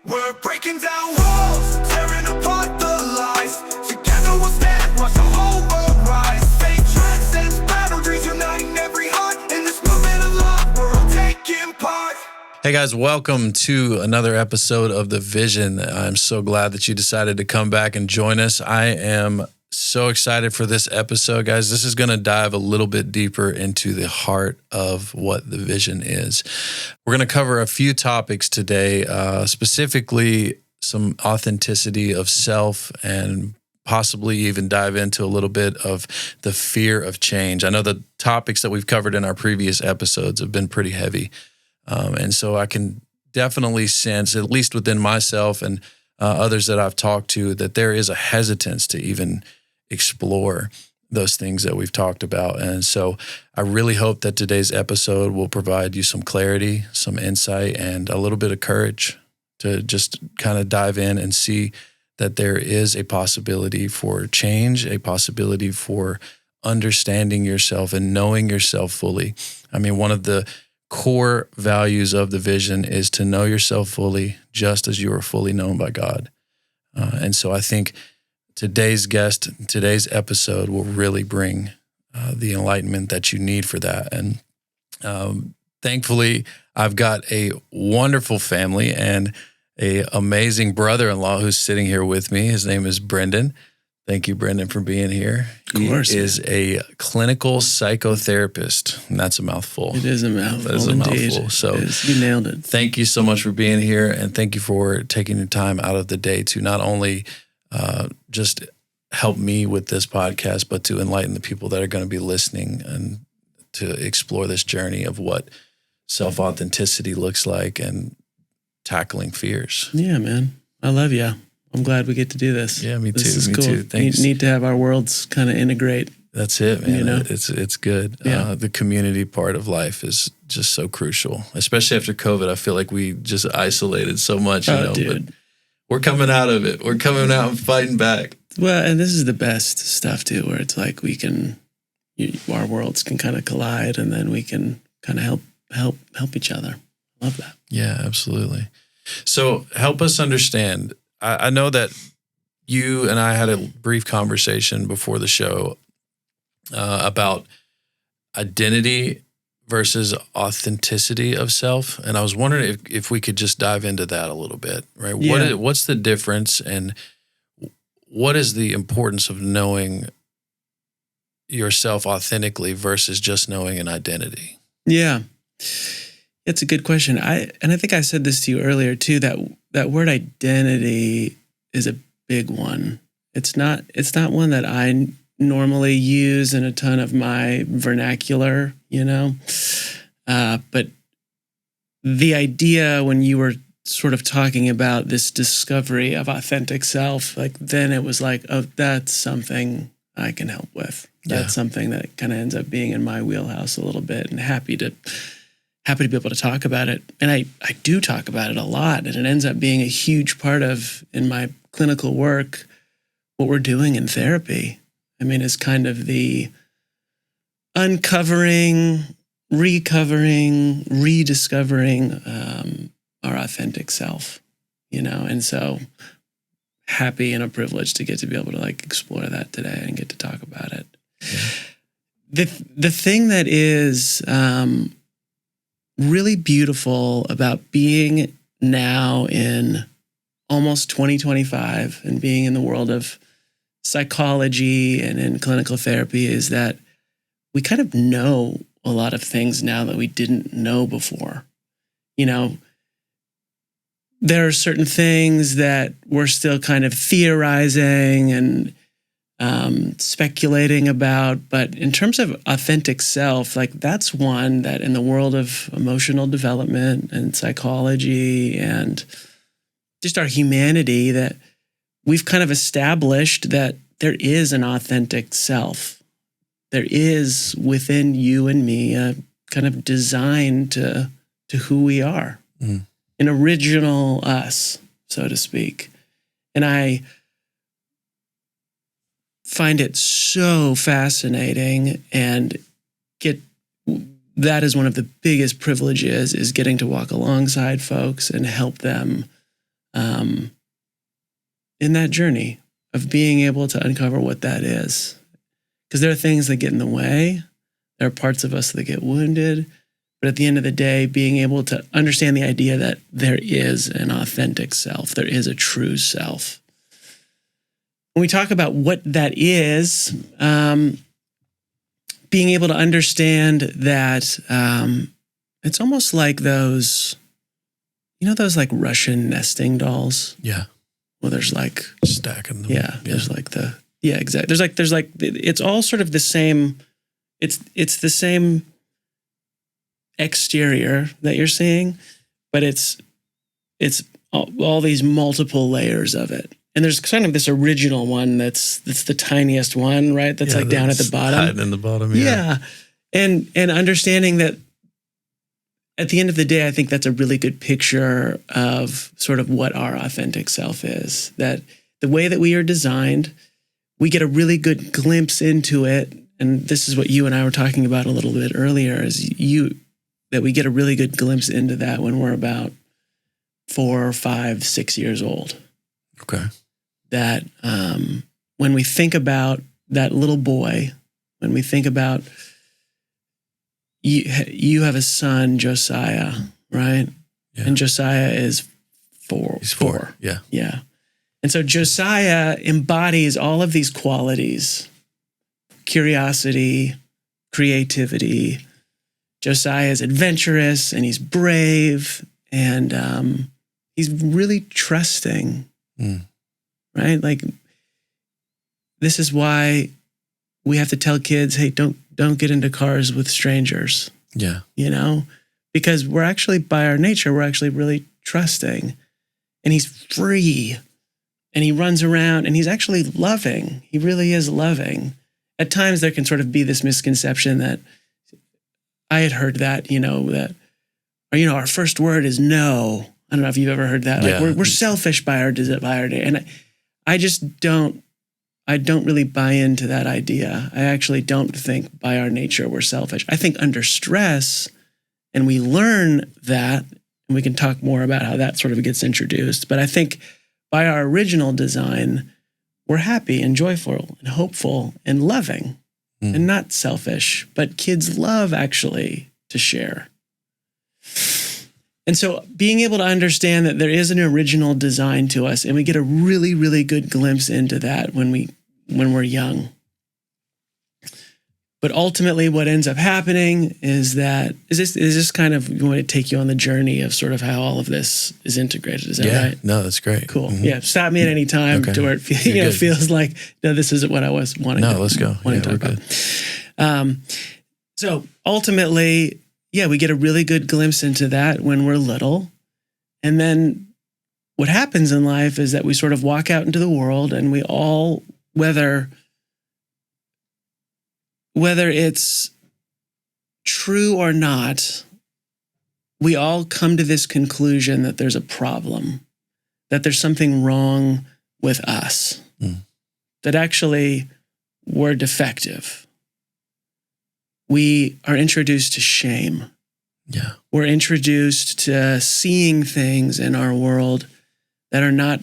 We're breaking down walls, tearing apart the lies. Together we'll stand, watch the whole world rise. Faith transcends boundaries, uniting every heart. In this movement of love, we're all taking part. Hey guys, welcome to another episode of The Vision. I'm so glad that you decided to come back and join us. I am so excited for this episode, guys. This is going to dive a little bit deeper into the heart of what the vision is. We're going to cover a few topics today, specifically some authenticity of self and possibly even dive into a little bit of the fear of change. I know the topics that we've covered in our previous episodes have been pretty heavy. And so I can definitely sense, at least within myself and others that I've talked to, that there is a hesitance to even explore those things that we've talked about. And so I really hope that today's episode will provide you some clarity, some insight, and a little bit of courage to just kind of dive in and see that there is a possibility for change, a possibility for understanding yourself and knowing yourself fully. I mean, one of the core values of the vision is to know yourself fully, just as you are fully known by God. And so I think today's guest, today's episode will really bring the enlightenment that you need for that. And thankfully, I've got a wonderful family and an amazing brother-in-law who's sitting here with me. His name is Brendan. Thank you, Brendan, for being here. Of course. He is a clinical psychotherapist, and that's a mouthful. It is a mouthful. That is a indeed. mouthful. So you nailed it. Thank you so much for being here, and thank you for taking your time out of the day to not only just help me with this podcast, but to enlighten the people that are going to be listening and to explore this journey of what self-authenticity looks like and tackling fears. Yeah, man. I love you. I'm glad we get to do this. Yeah, me too. This is me cool. too. Thanks. Need to have our worlds kind of integrate. That's it, man. You know? It's good. Yeah. The community part of life is just so crucial, especially after COVID. I feel like we just isolated so much, Dude. But we're coming out of it. We're coming out and fighting back. Well, and this is the best stuff too, where it's like our worlds can kind of collide, and then we can kind of help each other. Love that. Yeah, absolutely. So help us understand. I know that you and I had a brief conversation before the show about identity versus authenticity of self. And I was wondering if we could just dive into that a little bit, right? Yeah. What's the difference, and what is the importance of knowing yourself authentically versus just knowing an identity? Yeah. It's a good question. I think I said this to you earlier too, that word identity is a big one. It's not one that I normally use in a ton of my vernacular, but the idea when you were sort of talking about this discovery of authentic self, like then it was like, oh, that's something I can help with. That's something that kind of ends up being in my wheelhouse a little bit, and happy to be able to talk about it. And I do talk about it a lot, and it ends up being a huge part of, in my clinical work, what we're doing in therapy. I mean, it's kind of the uncovering, recovering, rediscovering our authentic self, and so happy and a privilege to get to be able to explore that today and get to talk about it. Yeah. The thing that is really beautiful about being now in almost 2025 and being in the world of psychology and in clinical therapy is that we kind of know a lot of things now that we didn't know before. There are certain things that we're still kind of theorizing and speculating about, but in terms of authentic self, that's one that in the world of emotional development and psychology and just our humanity, that we've kind of established that there is an authentic self. There is within you and me a kind of design to who we are, an original us, so to speak. And I find it so fascinating and that is one of the biggest privileges, is getting to walk alongside folks and help them in that journey of being able to uncover what that is. Because there are things that get in the way. There are parts of us that get wounded. But at the end of the day, being able to understand the idea that there is an authentic self, there is a true self. When we talk about what that is, being able to understand that it's almost like those, those like Russian nesting dolls? Yeah. Well, there's like stacking them. Yeah. There's like exactly. There's like, it's all sort of the same. It's the same exterior that you're seeing, but it's all these multiple layers of it. And there's kind of this original one that's the tiniest one, right? That's like down at the bottom. Hiding in the bottom, yeah. And understanding that at the end of the day, I think that's a really good picture of sort of what our authentic self is. That the way that we are designed, we get a really good glimpse into it. And this is what you and I were talking about a little bit earlier, that we get a really good glimpse into that when we're about 4, 5, 6 years old. Okay. That when we think about that little boy, when we think about you have a son, Josiah, right? Yeah. And Josiah is 4. He's 4. Yeah. Yeah. And so Josiah embodies all of these qualities: curiosity, creativity. Josiah is adventurous and he's brave and he's really trusting, right? Like, this is why we have to tell kids, hey, don't get into cars with strangers. Yeah. Because we're actually, by our nature, we're actually really trusting. And he's free and he runs around and he's actually loving. He really is loving. At times there can sort of be this misconception that I had heard that, our first word is no. I don't know if you've ever heard that. Yeah. Like we're selfish by our day. And I just don't really buy into that idea. I actually don't think by our nature we're selfish. I think under stress, and we learn that, and we can talk more about how that sort of gets introduced. But I think by our original design, we're happy and joyful and hopeful and loving and not selfish. But kids love actually to share. And so being able to understand that there is an original design to us, and we get a really, really good glimpse into that when we're young. But ultimately what ends up happening is this kind of going to take you on the journey of sort of how all of this is integrated. Is that right? No, that's great. Cool. Mm-hmm. Yeah. Stop me at any time to where it feels like, no, this isn't what I was wanting to let's go. talk about. So ultimately, we get a really good glimpse into that when we're little. And then what happens in life is that we sort of walk out into the world and we all, whether it's true or not, we all come to this conclusion that there's a problem, that there's something wrong with us, that actually we're defective. We are introduced to shame. Yeah. We're introduced to seeing things in our world that are not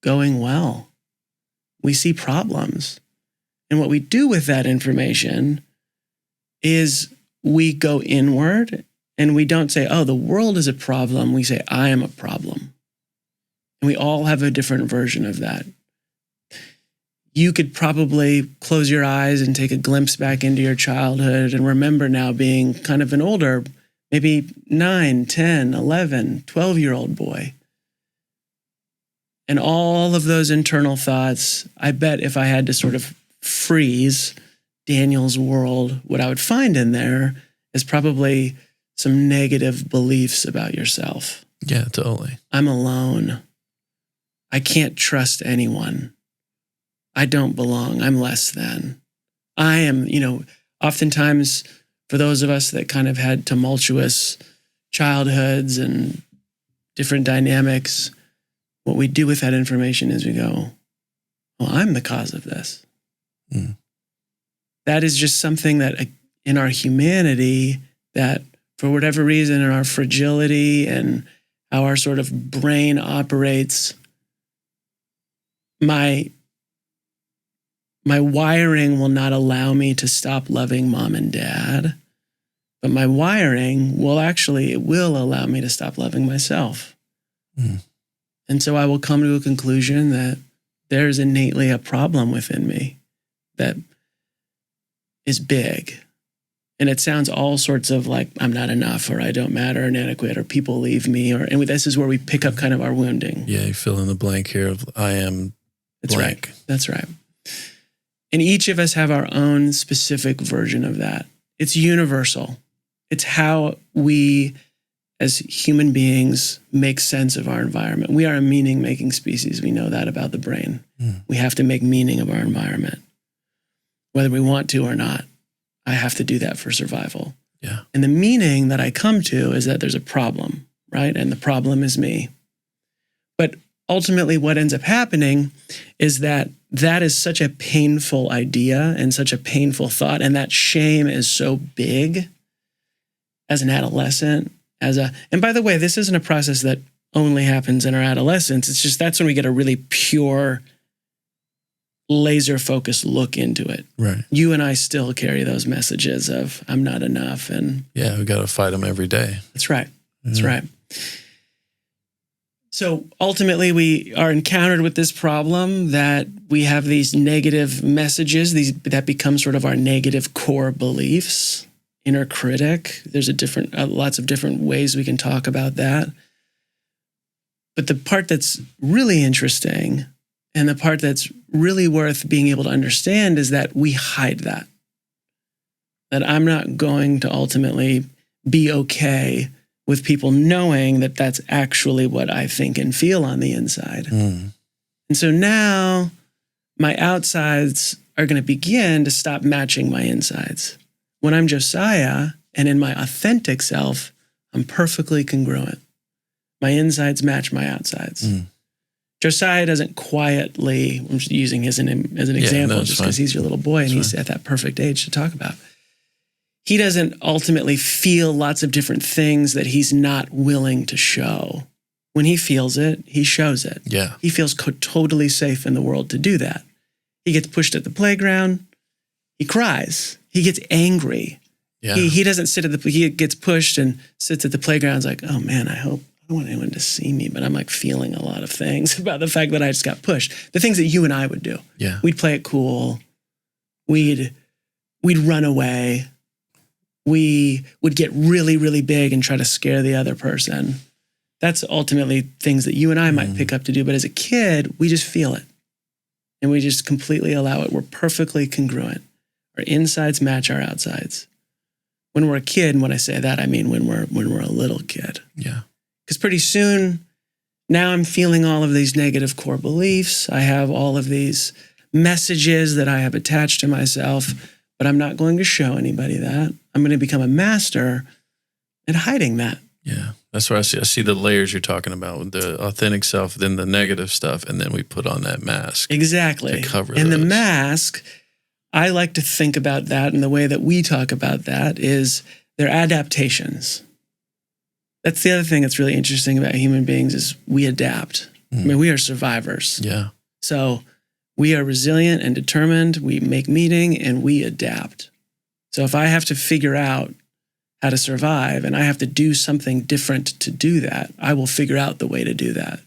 going well. We see problems. And what we do with that information is we go inward and we don't say, oh, the world is a problem. We say, I am a problem. And we all have a different version of that. You could probably close your eyes and take a glimpse back into your childhood and remember now being kind of an older, maybe 9, 10, 11, 12-year-old boy. And all of those internal thoughts, I bet if I had to sort of freeze Daniel's world, what I would find in there is probably some negative beliefs about yourself. Yeah, totally. I'm alone. I can't trust anyone. I don't belong. I'm less than. I am, oftentimes for those of us that kind of had tumultuous childhoods and different dynamics, what we do with that information is we go, well, I'm the cause of this. That is just something that in our humanity, that for whatever reason, in our fragility and how our sort of brain operates, my wiring will not allow me to stop loving mom and dad, but my wiring it will allow me to stop loving myself. Mm. And so I will come to a conclusion that there's innately a problem within me that is big. And it sounds all sorts of like, I'm not enough, or I don't matter, or inadequate, or people leave me, and this is where we pick up kind of our wounding. Yeah, you fill in the blank here of I am That's blank. right. That's right. And each of us have our own specific version of that. It's universal. It's how we, as human beings, make sense of our environment. We are a meaning-making species. We know that about the brain. Mm. We have to make meaning of our environment, whether we want to or not. I have to do that for survival. Yeah. And the meaning that I come to is that there's a problem, right? And the problem is me. But ultimately, what ends up happening is that is such a painful idea and such a painful thought. And that shame is so big as an adolescent, and by the way, this isn't a process that only happens in our adolescence. It's just that's when we get a really pure, laser-focused look into it. Right. You and I still carry those messages of I'm not enough. And yeah, we got to fight them every day. That's right. That's right. So ultimately, we are encountered with this problem that we have these negative messages, that become sort of our negative core beliefs, inner critic. There's lots of different ways we can talk about that. But the part that's really interesting and the part that's really worth being able to understand is that we hide that. That I'm not going to ultimately be okay with people knowing that that's actually what I think and feel on the inside. Mm. And so now my outsides are going to begin to stop matching my insides. When I'm Josiah and in my authentic self, I'm perfectly congruent. My insides match my outsides. Mm. Josiah doesn't quietly, I'm just using him as an example, just because he's your little boy and he's at that perfect age to talk about. He doesn't ultimately feel lots of different things that he's not willing to show. When he feels it, he shows it. Yeah. He feels totally safe in the world to do that. He gets pushed at the playground. He cries. He gets angry. Yeah. He doesn't he gets pushed and sits at the playground. He's like, oh man, I don't want anyone to see me, but I'm like feeling a lot of things about the fact that I just got pushed. The things that you and I would do. Yeah. We'd play it cool. We'd run away. We would get really, really big and try to scare the other person. That's ultimately things that you and I might pick up to do. But as a kid, we just feel it. And we just completely allow it. We're perfectly congruent. Our insides match our outsides. When we're a kid, and when I say that, I mean when we're a little kid. Yeah. Because pretty soon, now I'm feeling all of these negative core beliefs. I have all of these messages that I have attached to myself, but I'm not going to show anybody that. I'm going to become a master at hiding that. Yeah. That's what I see. I see the layers you're talking about with the authentic self, then the negative stuff, and then we put on that mask. Exactly. To cover and those. the mask, I like to think about that, and the way that we talk about that is they're adaptations. That's the other thing that's really interesting about human beings is we adapt. I mean, we are survivors. Yeah. So we are resilient and determined. We make meaning and we adapt. So if I have to figure out how to survive and I have to do something different to do that, I will figure out the way to do that.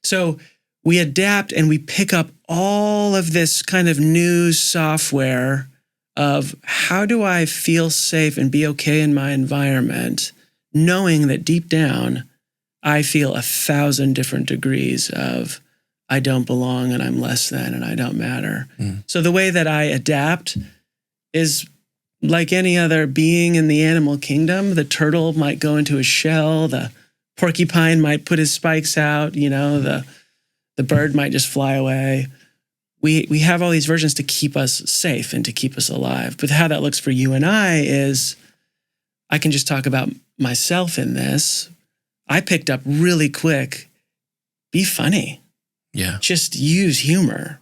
So we adapt and we pick up all of this kind of new software of how do I feel safe and be okay in my environment, knowing that deep down, I feel 1,000 different degrees of I don't belong and I'm less than and I don't matter. So the way that I adapt is like any other being in the animal kingdom. The turtle might go into a shell, the porcupine might put his spikes out, the bird might just fly away. We have all these versions to keep us safe and to keep us alive. But how that looks for you and I is I can just talk about myself in this. I picked up really quick, be funny. Yeah. Just use humor.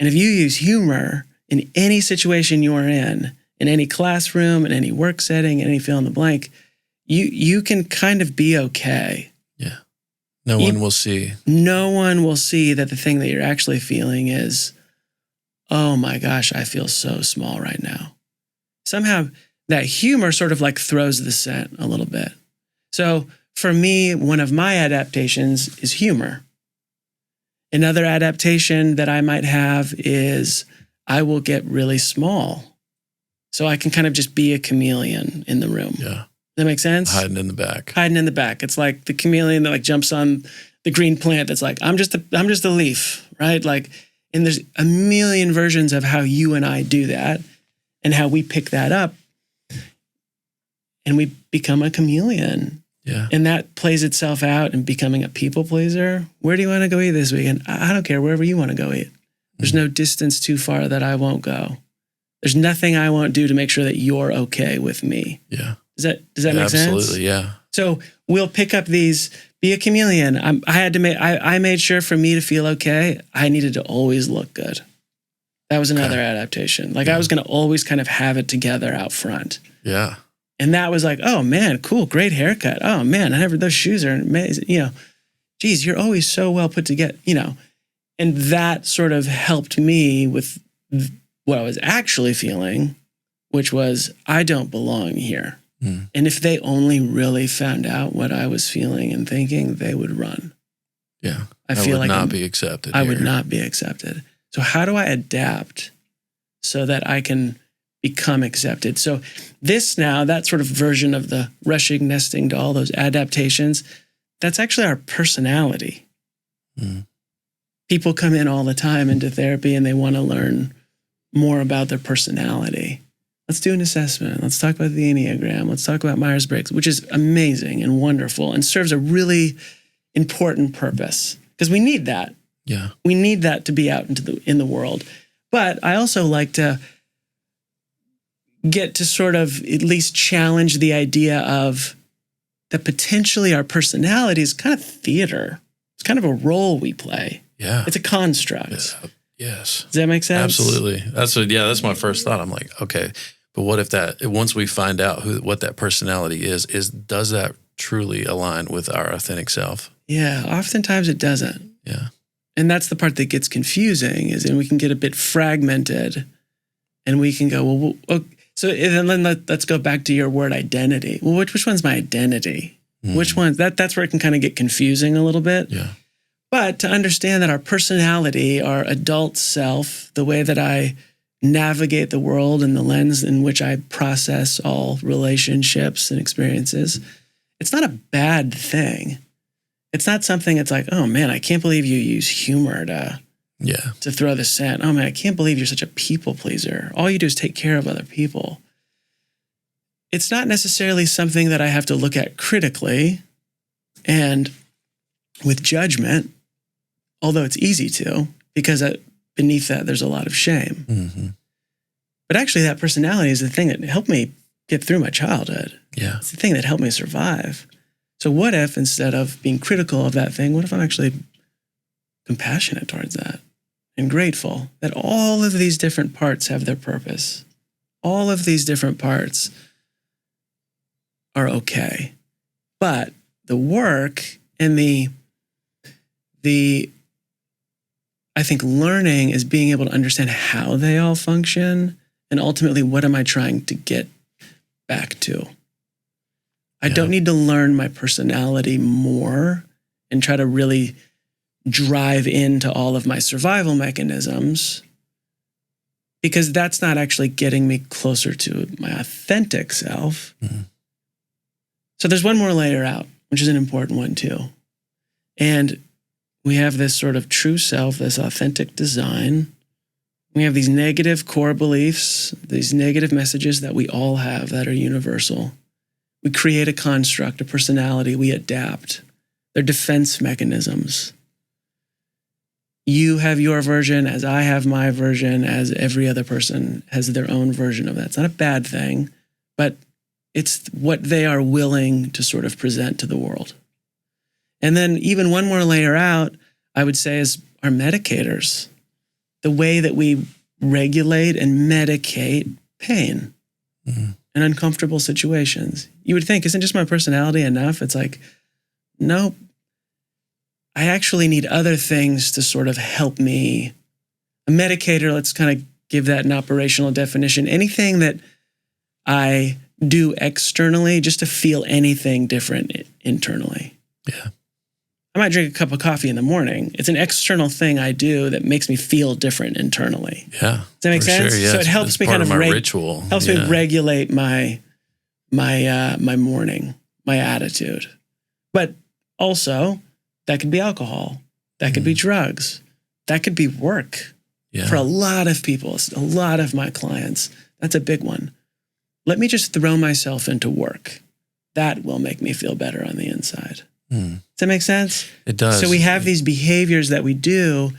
And if you use humor in any situation you're in any classroom, in any work setting, in any fill in the blank, you can kind of be okay. Yeah. No one will see. No one will see that the thing that you're actually feeling is, oh my gosh, I feel so small right now. Somehow that humor sort of like throws the scent a little bit. So for me, one of my adaptations is humor. Another adaptation that I might have is I will get really small. So I can kind of just be a chameleon in the room. Yeah. That make sense? Hiding in the back. Hiding in the back. It's like the chameleon that like jumps on the green plant that's like, I'm just a leaf, right? Like, and there's a million versions of how you and I do that and how we pick that up and we become a chameleon. Yeah. And that plays itself out in becoming a people pleaser. Where do you want to go eat this weekend? I don't care, wherever you want to go eat. There's no distance too far that I won't go. There's nothing I won't do to make sure that you're okay with me. Yeah. Does that make sense? Absolutely, yeah. So we'll pick up these, be a chameleon. I made sure for me to feel okay, I needed to always look good. That was another adaptation. Like I was going to always kind of have it together out front. Yeah. And that was like, oh man, cool, great haircut. Oh man, those shoes are amazing. Geez, you're always so well put together, And that sort of helped me with what I was actually feeling, which was, I don't belong here. Mm. And if they only really found out what I was feeling and thinking, they would run. Yeah. I feel like I would not be accepted. I would not be accepted. So how do I adapt so that I can become accepted? So this now, that sort of version of the rushing, nesting doll, those adaptations, that's actually our personality. Mm. People come in all the time into therapy and they want to learn more about their personality. Let's do an assessment. Let's talk about the Enneagram. Let's talk about Myers-Briggs, which is amazing and wonderful and serves a really important purpose because we need that. Yeah. We need that to be out in the world. But I also like to get to sort of at least challenge the idea of that potentially our personality is kind of theater. It's kind of a role we play. Yeah. It's a construct. Yeah. Yes. Does that make sense? Absolutely. That's my first thought. I'm like, okay, but what if once we find out what that personality is does that truly align with our authentic self? Yeah. Oftentimes it doesn't. Yeah. And that's the part that gets confusing and we can get a bit fragmented and we can go, so then let's go back to your word identity. Well, which one's my identity? Which one's that's where it can kind of get confusing a little bit. Yeah. But to understand that our personality, our adult self, the way that I navigate the world and the lens in which I process all relationships and experiences, it's not a bad thing. It's not something it's like, oh man, I can't believe you use humor to throw the scent. Oh man, I can't believe you're such a people pleaser. All you do is take care of other people. It's not necessarily something that I have to look at critically and with judgment, although it's easy to, because beneath that, there's a lot of shame. Mm-hmm. But actually, that personality is the thing that helped me get through my childhood. Yeah. It's the thing that helped me survive. So what if, instead of being critical of that thing, what if I'm actually compassionate towards that and grateful that all of these different parts have their purpose? All of these different parts are okay. But the work and the I think learning is being able to understand how they all function and ultimately what am I trying to get back to. I don't need to learn my personality more and try to really drive into all of my survival mechanisms because that's not actually getting me closer to my authentic self. Mm-hmm. So there's one more layer out, which is an important one too. And we have this sort of true self, this authentic design. We have these negative core beliefs, these negative messages that we all have that are universal. We create a construct, a personality, we adapt. They're defense mechanisms. You have your version as I have my version, as every other person has their own version of that. It's not a bad thing, but it's what they are willing to sort of present to the world. And then even one more layer out, I would say, is our medicators. The way that we regulate and medicate pain and uncomfortable situations. You would think, isn't just my personality enough? It's like, nope. I actually need other things to sort of help me. A medicator, let's kind of give that an operational definition. Anything that I do externally just to feel anything different internally. Yeah. I might drink a cup of coffee in the morning. It's an external thing I do that makes me feel different internally. Yeah. Does that make sense? Sure, yeah. So it helps me kind of my ritual. Helps me regulate my morning, my attitude. But also, that could be alcohol. That could be drugs. That could be work. Yeah. For a lot of people, a lot of my clients, that's a big one. Let me just throw myself into work. That will make me feel better on the inside. Does that make sense? It does. So we have these behaviors that we do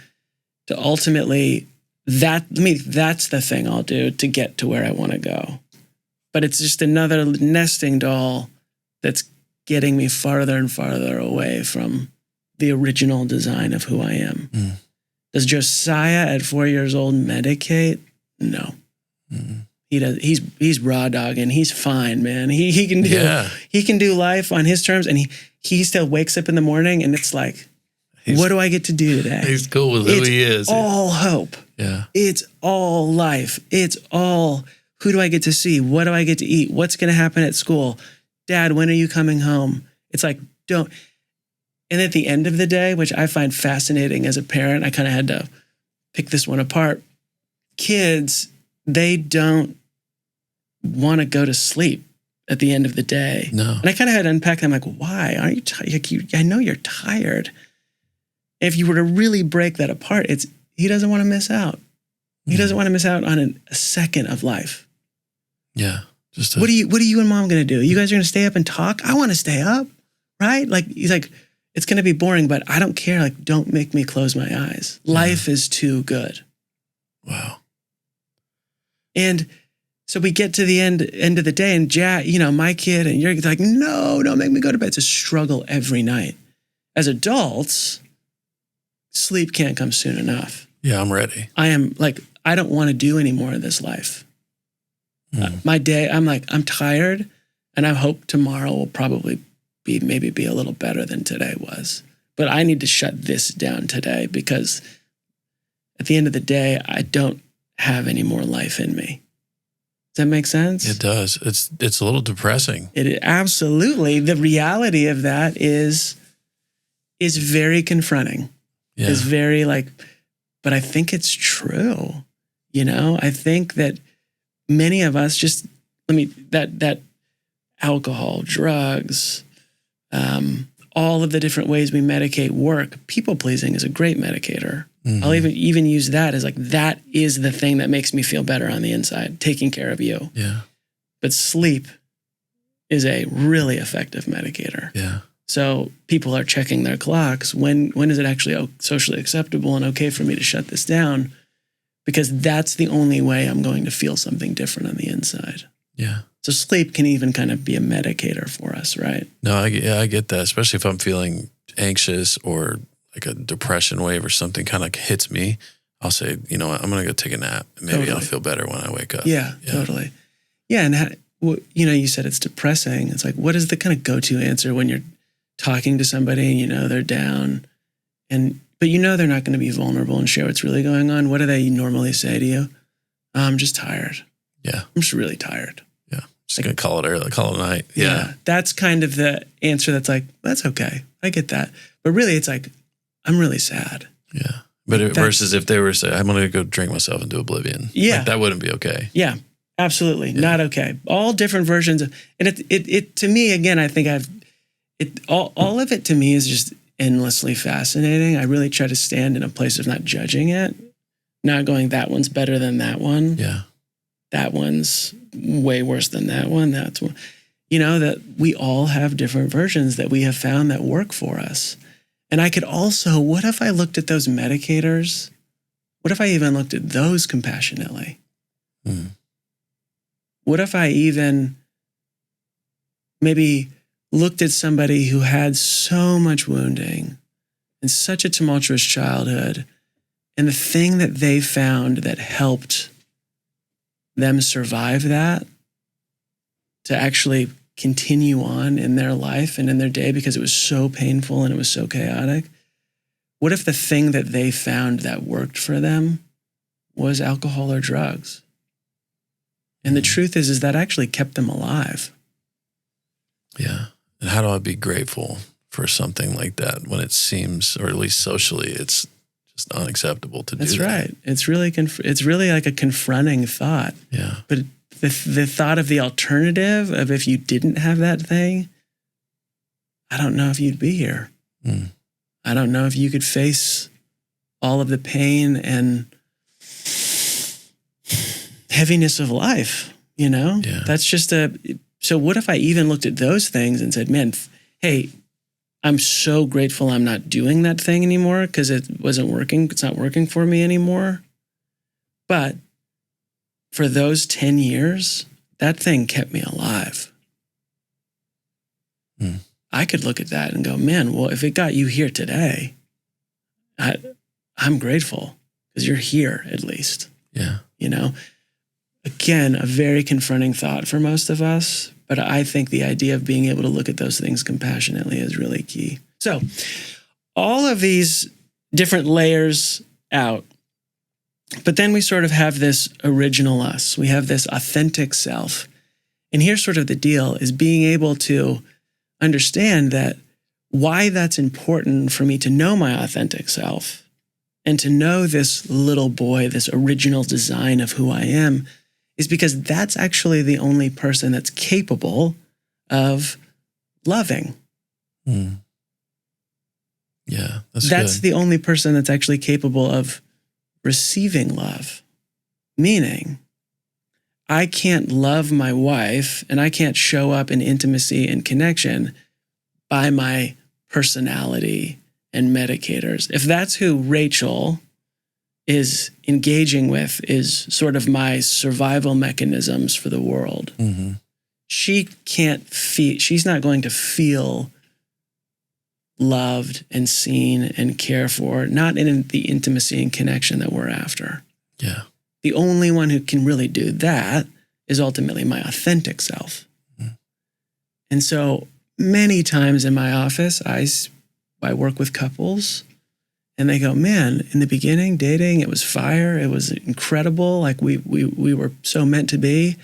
to ultimately, that's the thing I'll do to get to where I want to go. But it's just another nesting doll that's getting me farther and farther away from the original design of who I am. Does Josiah at 4 years old medicate? No. He does. He's raw dogging. He's fine, man. He can do life on his terms, and he still wakes up in the morning, and it's like, what do I get to do today? He's cool with who he is. It's all hope. Yeah. It's all life. It's all, who do I get to see? What do I get to eat? What's going to happen at school? Dad, when are you coming home? It's like, don't. And at the end of the day, which I find fascinating as a parent, I kind of had to pick this one apart. Kids, they don't want to go to sleep at the end of the day. No. And I kind of had to unpack them, like, why? Aren't you tired? I know you're tired. If you were to really break that apart, he doesn't want to miss out. He doesn't want to miss out on a second of life. Yeah. What are you and mom going to do? You guys are going to stay up and talk? I want to stay up, right? Like, he's like, it's going to be boring, but I don't care. Like, don't make me close my eyes. Life is too good. Wow. And so we get to the end of the day, and Jack, my kid, and you're like, no, don't make me go to bed. It's a struggle every night. As adults, sleep can't come soon enough. Yeah, I'm ready. I am like, I don't want to do any more of this life. My day, I'm like, I'm tired, and I hope tomorrow will probably maybe be a little better than today was. But I need to shut this down today, because at the end of the day, I don't have any more life in me. Does that make sense? It does. It's a little depressing. It absolutely. The reality of that is very confronting. Yeah. It's very but I think it's true. I think that many of us that alcohol, drugs, all of the different ways we medicate work, people pleasing is a great medicator. I'll even use that as that is the thing that makes me feel better on the inside, taking care of you. Yeah. But sleep is a really effective medicator. Yeah. So people are checking their clocks. When is it actually socially acceptable and okay for me to shut this down? Because that's the only way I'm going to feel something different on the inside. Yeah. So sleep can even kind of be a medicator for us, right? No, I get that, especially if I'm feeling anxious or like a depression wave or something kind of hits me. I'll say, I'm going to go take a nap. And maybe I'll feel better when I wake up. Yeah, totally. Yeah, and you said it's depressing. It's like, what is the kind of go-to answer when you're talking to somebody and they're down, but they're not going to be vulnerable and share what's really going on? What do they normally say to you? I'm just tired. Yeah. I'm just really tired. Yeah. Just going to call it early, call it night. Yeah. That's kind of the answer that's like, that's okay. I get that. But really it's like, I'm really sad. Yeah. But versus if they were saying, I'm going to go drink myself into oblivion. Yeah. That wouldn't be okay. Yeah. Absolutely. Yeah. Not okay. All different versions of, and it to me, again, I think all of it to me is just endlessly fascinating. I really try to stand in a place of not judging it, not going, that one's better than that one. Yeah. That one's way worse than that one. That's one, that we all have different versions that we have found that work for us. And I could also, what if I looked at those medicators? What if I even looked at those compassionately? What if I even maybe looked at somebody who had so much wounding and such a tumultuous childhood, and the thing that they found that helped them survive that, to actually continue on in their life and in their day because it was so painful and it was so chaotic, what if the thing that they found that worked for them was alcohol or drugs? And the truth is that actually kept them alive. Yeah. And how do I be grateful for something like that when it seems, or at least socially, it's just unacceptable to do that? That's right. It's really like a confronting thought. Yeah. But the thought of the alternative of if you didn't have that thing, I don't know if you'd be here. Mm. I don't know if you could face all of the pain and heaviness of life, you know? Yeah. That's just so what if I even looked at those things and said, man, hey, I'm so grateful I'm not doing that thing anymore because it wasn't working. It's not working for me anymore. But for those 10 years, that thing kept me alive. Mm. I could look at that and go, man, well, if it got you here today, I'm grateful because you're here at least. Yeah. You know, again, a very confronting thought for most of us, but I think the idea of being able to look at those things compassionately is really key. So all of these different layers out, but then we sort of have this original us. We have this authentic self. And here's sort of the deal is being able to understand that why that's important for me to know my authentic self and to know this little boy, this original design of who I am, is because that's actually the only person that's capable of loving. Mm. Yeah, That's good. the only person that's actually capable of receiving love. Meaning, I can't love my wife and I can't show up in intimacy and connection by my personality and medicators. If that's who Rachel is engaging with, is sort of my survival mechanisms for the world, Mm-hmm. she's not going to feel loved and seen and cared for, not in the intimacy and connection that we're after. Yeah. The only one who can really do that is ultimately my authentic self. Mm. And so many times in my office, I work with couples and they go, man, in the beginning, dating, it was fire. It was incredible. Like we were so meant to be.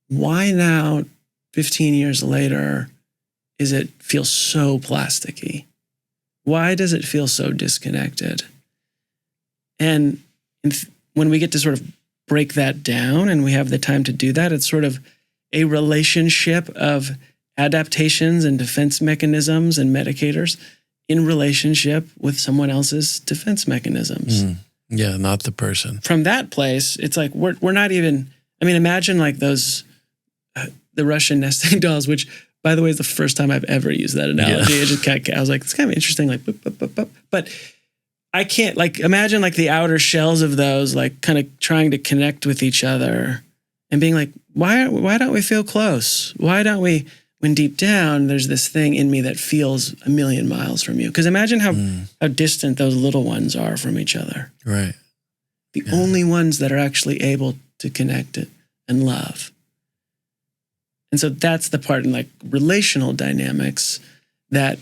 Why now, 15 years later, is it feel so plasticky? Why does it feel so disconnected? And when we get to sort of break that down and we have the time to do that, it's sort of a relationship of adaptations and defense mechanisms and medicators in relationship with someone else's defense mechanisms. Mm. Yeah, not the person. From that place, it's like we're not even, I mean, imagine like those, the Russian nesting dolls, which by the way is the first time I've ever used that analogy. Yeah. I was like, it's kind of interesting, like, but I can't like imagine like the outer shells of those, like kind of trying to connect with each other and being like, why don't we feel close? Why don't we, when deep down there's this thing in me that feels a million miles from you? Because imagine how distant those little ones are from each other. Right. The only ones that are actually able to connect it and love. And so that's the part in like relational dynamics that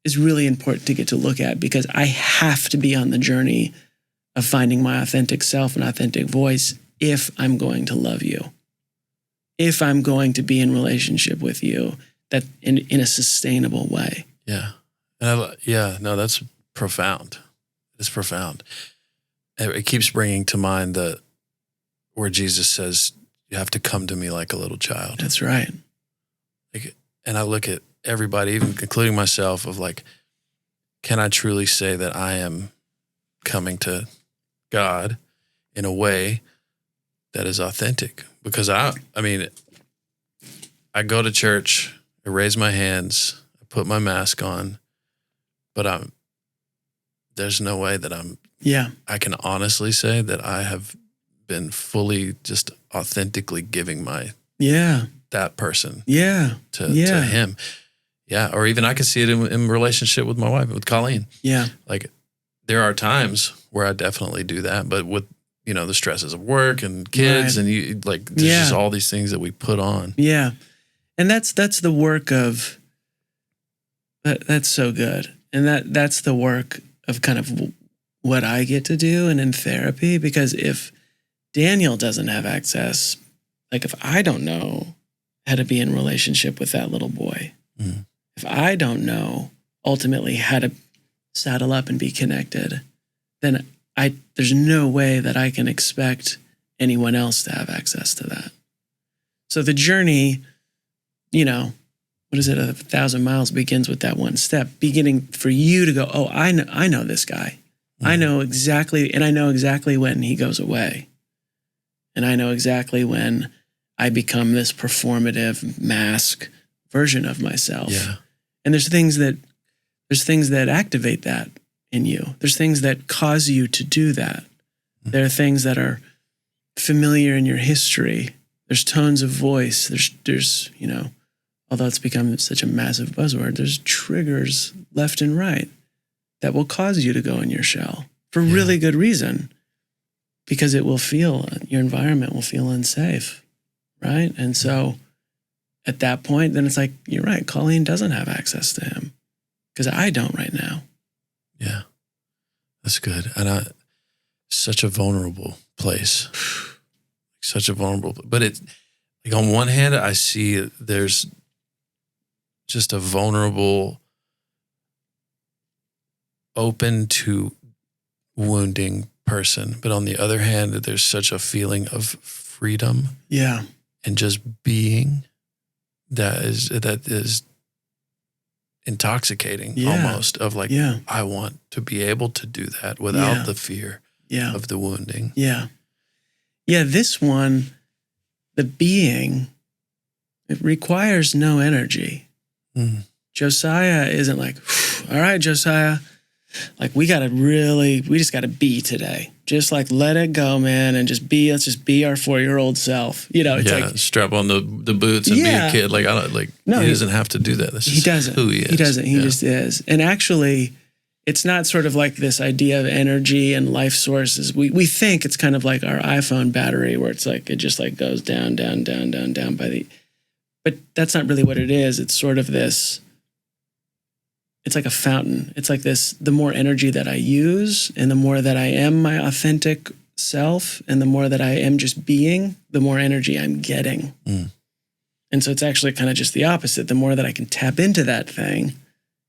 is really important to get to look at, because I have to be on the journey of finding my authentic self and authentic voice if I'm going to love you, if I'm going to be in relationship with you that in a sustainable way. Yeah. No, that's profound. It's profound. It keeps bringing to mind where Jesus says, you have to come to me like a little child. That's right. And I look at everybody, even including myself, of like, can I truly say that I am coming to God in a way that is authentic? Because I mean, I go to church, I raise my hands, I put my mask on, but there's no way that I can honestly say that I have been fully just authentically giving that person to him. Yeah. Or even I can see it in relationship with my wife, with Colleen. Yeah. Like there are times where I definitely do that, but with, the stresses of work and kids and there's just all these things that we put on. Yeah. And that's the work of, that's so good. And that's the work of kind of what I get to do and in therapy, because if Daniel doesn't have access, like if I don't know how to be in relationship with that little boy, if I don't know ultimately how to saddle up and be connected, then there's no way that I can expect anyone else to have access to that. So the journey, you know, what is it? 1,000 miles begins with that one step, beginning for you to go, oh, I know this guy. I know exactly, and I know exactly when he goes away. And I know exactly when I become this performative mask version of myself. Yeah. And there's things that activate that in you. There's things that cause you to do that. There are things that are familiar in your history. There's tones of voice. There's, you know, although it's become such a massive buzzword, there's triggers left and right that will cause you to go in your shell for really good reason, because your environment will feel unsafe, right? And so at that point, then it's like, you're right, Colleen doesn't have access to him because I don't right now. Yeah, that's good. And such a vulnerable place, but it's like on one hand, I see there's just a vulnerable, open to wounding person. But on the other hand, there's such a feeling of freedom. Yeah. And just being that is intoxicating almost, of like, I want to be able to do that without the fear of the wounding. Yeah. Yeah. This one, the being, it requires no energy. Josiah isn't like, all right, Josiah, like we just got to be today. Just like let it go, man, and let's just be our 4-year-old self. You know, it's like strap on the boots and be a kid. Like he doesn't have to do that. He doesn't. Who he is. He doesn't. He just is. And actually, it's not sort of like this idea of energy and life sources. We think it's kind of like our iPhone battery, where it's like it just like goes down but that's not really what it is. It's sort of this. It's like a fountain. It's like this, the more energy that I use and the more that I am my authentic self and the more that I am just being, the more energy I'm getting. And so it's actually kind of just the opposite. The more that I can tap into that thing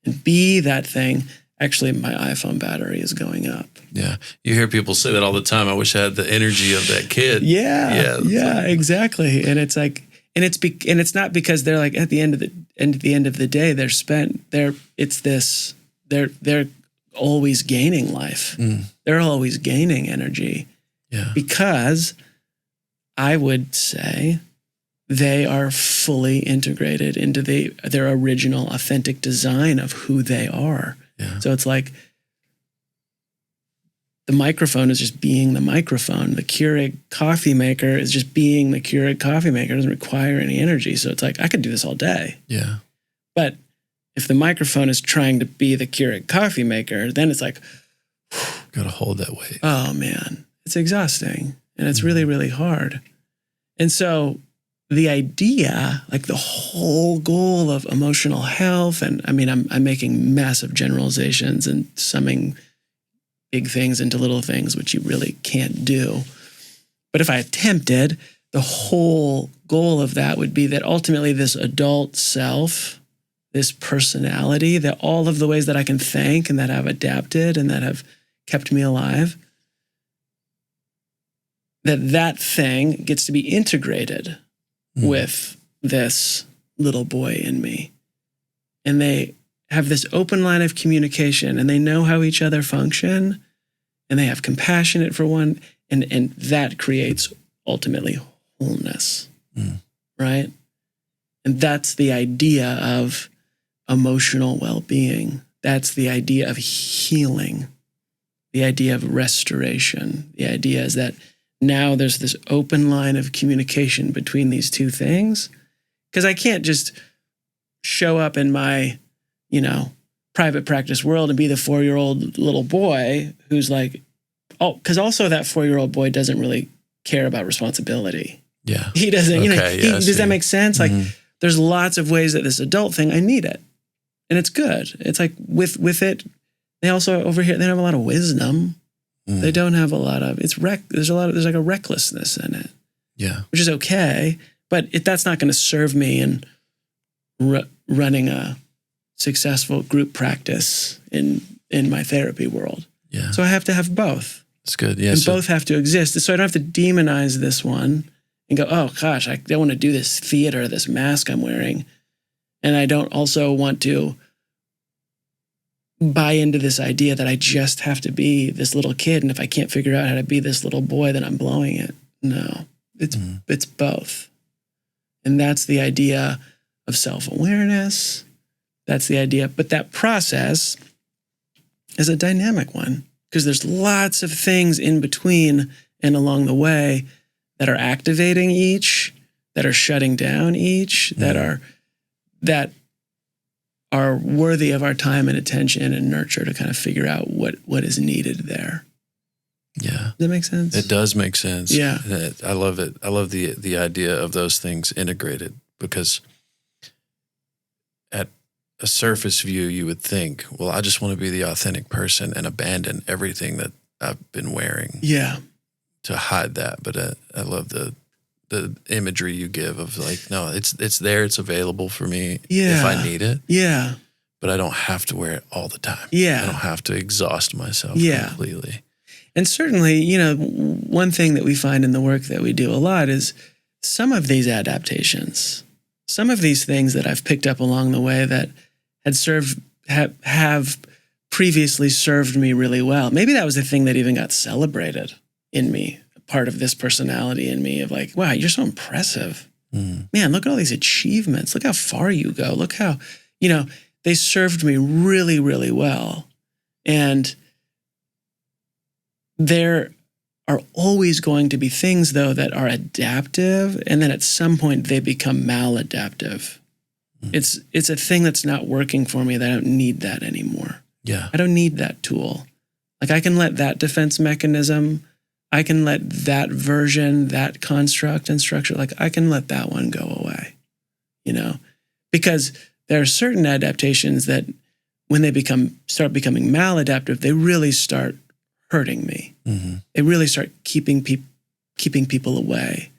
and be that thing, actually my iPhone battery is going up. Yeah. You hear people say that all the time. I wish I had the energy of that kid. Yeah, exactly. And it's like, and it's not because they're like at the end of the day they're always gaining life. They're always gaining energy. Yeah. Because I would say they are fully integrated into their original authentic design of who they are. Yeah. So it's like the microphone is just being the microphone. The Keurig coffee maker is just being the Keurig coffee maker. It doesn't require any energy. So it's like, I could do this all day. Yeah. But if the microphone is trying to be the Keurig coffee maker, then it's like, got to hold that weight. Oh man, it's exhausting. And it's really, really hard. And so the idea, like the whole goal of emotional health, and I mean, I'm making massive generalizations and summing big things into little things, which you really can't do. But if I attempted, the whole goal of that would be that ultimately this adult self, this personality, that all of the ways that I can thank and that have adapted and that have kept me alive, that thing gets to be integrated with this little boy in me. And they have this open line of communication and they know how each other function and they have compassion for one. And that creates ultimately wholeness, right? And that's the idea of emotional well-being. That's the idea of healing, the idea of restoration. The idea is that now there's this open line of communication between these two things. Because I can't just show up in my, private practice world and be the 4-year-old little boy who's like, because also that 4-year-old boy doesn't really care about responsibility. Yeah. He doesn't, does that make sense? Like there's lots of ways that this adult thing, I need it. And it's good. It's like with it, They also over here, they don't have a lot of wisdom. Mm. They don't have a lot of, there's like a recklessness in it. Yeah. Which is okay, but that's not going to serve me in running a successful group practice in my therapy world. Yeah. So I have to have both. That's good. Yeah. And both have to exist. So I don't have to demonize this one and go, oh gosh, I don't want to do this theater, this mask I'm wearing. And I don't also want to buy into this idea that I just have to be this little kid. And if I can't figure out how to be this little boy, then I'm blowing it. No, it's both. And that's the idea of self-awareness. That's the idea. But that process is a dynamic one because there's lots of things in between and along the way that are activating each, that are shutting down each, that are worthy of our time and attention and nurture to kind of figure out what is needed there. Yeah. Does that make sense? It does make sense. Yeah. I love it. I love the idea of those things integrated because at a surface view, you would think, well, I just want to be the authentic person and abandon everything that I've been wearing. Yeah. To hide that. But I love the imagery you give of like, no, it's there. It's available for me if I need it. Yeah. But I don't have to wear it all the time. Yeah. I don't have to exhaust myself completely. And certainly, one thing that we find in the work that we do a lot is some of these adaptations, some of these things that I've picked up along the way that have previously served me really well. Maybe that was the thing that even got celebrated in me, part of this personality in me of like, wow, you're so impressive. Man, look at all these achievements. Look how far you go. Look how, they served me really, really well. And there are always going to be things, though, that are adaptive, and then at some point they become maladaptive. It's a thing that's not working for me that I don't need that anymore. Yeah. I don't need that tool. Like I can let that defense mechanism, I can let that version, that construct and structure, like I can let that one go away, because there are certain adaptations that when they start becoming maladaptive, they really start hurting me. Mm-hmm. They really start keeping people away